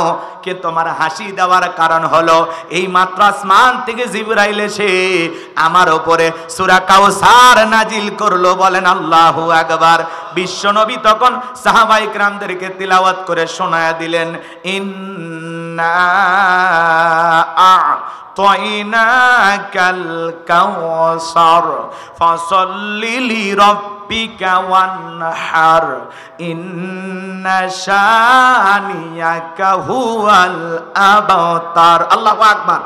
কি তোমার হাসি দেওয়ার কারণ হলো এই মাত্র আসমান থেকে জিবরাইল এসে আমার উপরে সূরা কাউসার নাজিল করলো। বলেন আল্লাহু আকবার। বিশ্ব নবী তখন সাহাবায়ে কেরামদেরকে তিলাওয়াত করে শোনায়া দিলেন, ইন্না আ'তাইনাকাল কাউসার ফাসাল্লি লিরাব্বিকা ওয়ানহার ইন্না শানিয়াকা হুয়াল আবতার। আল্লাহু আকবার।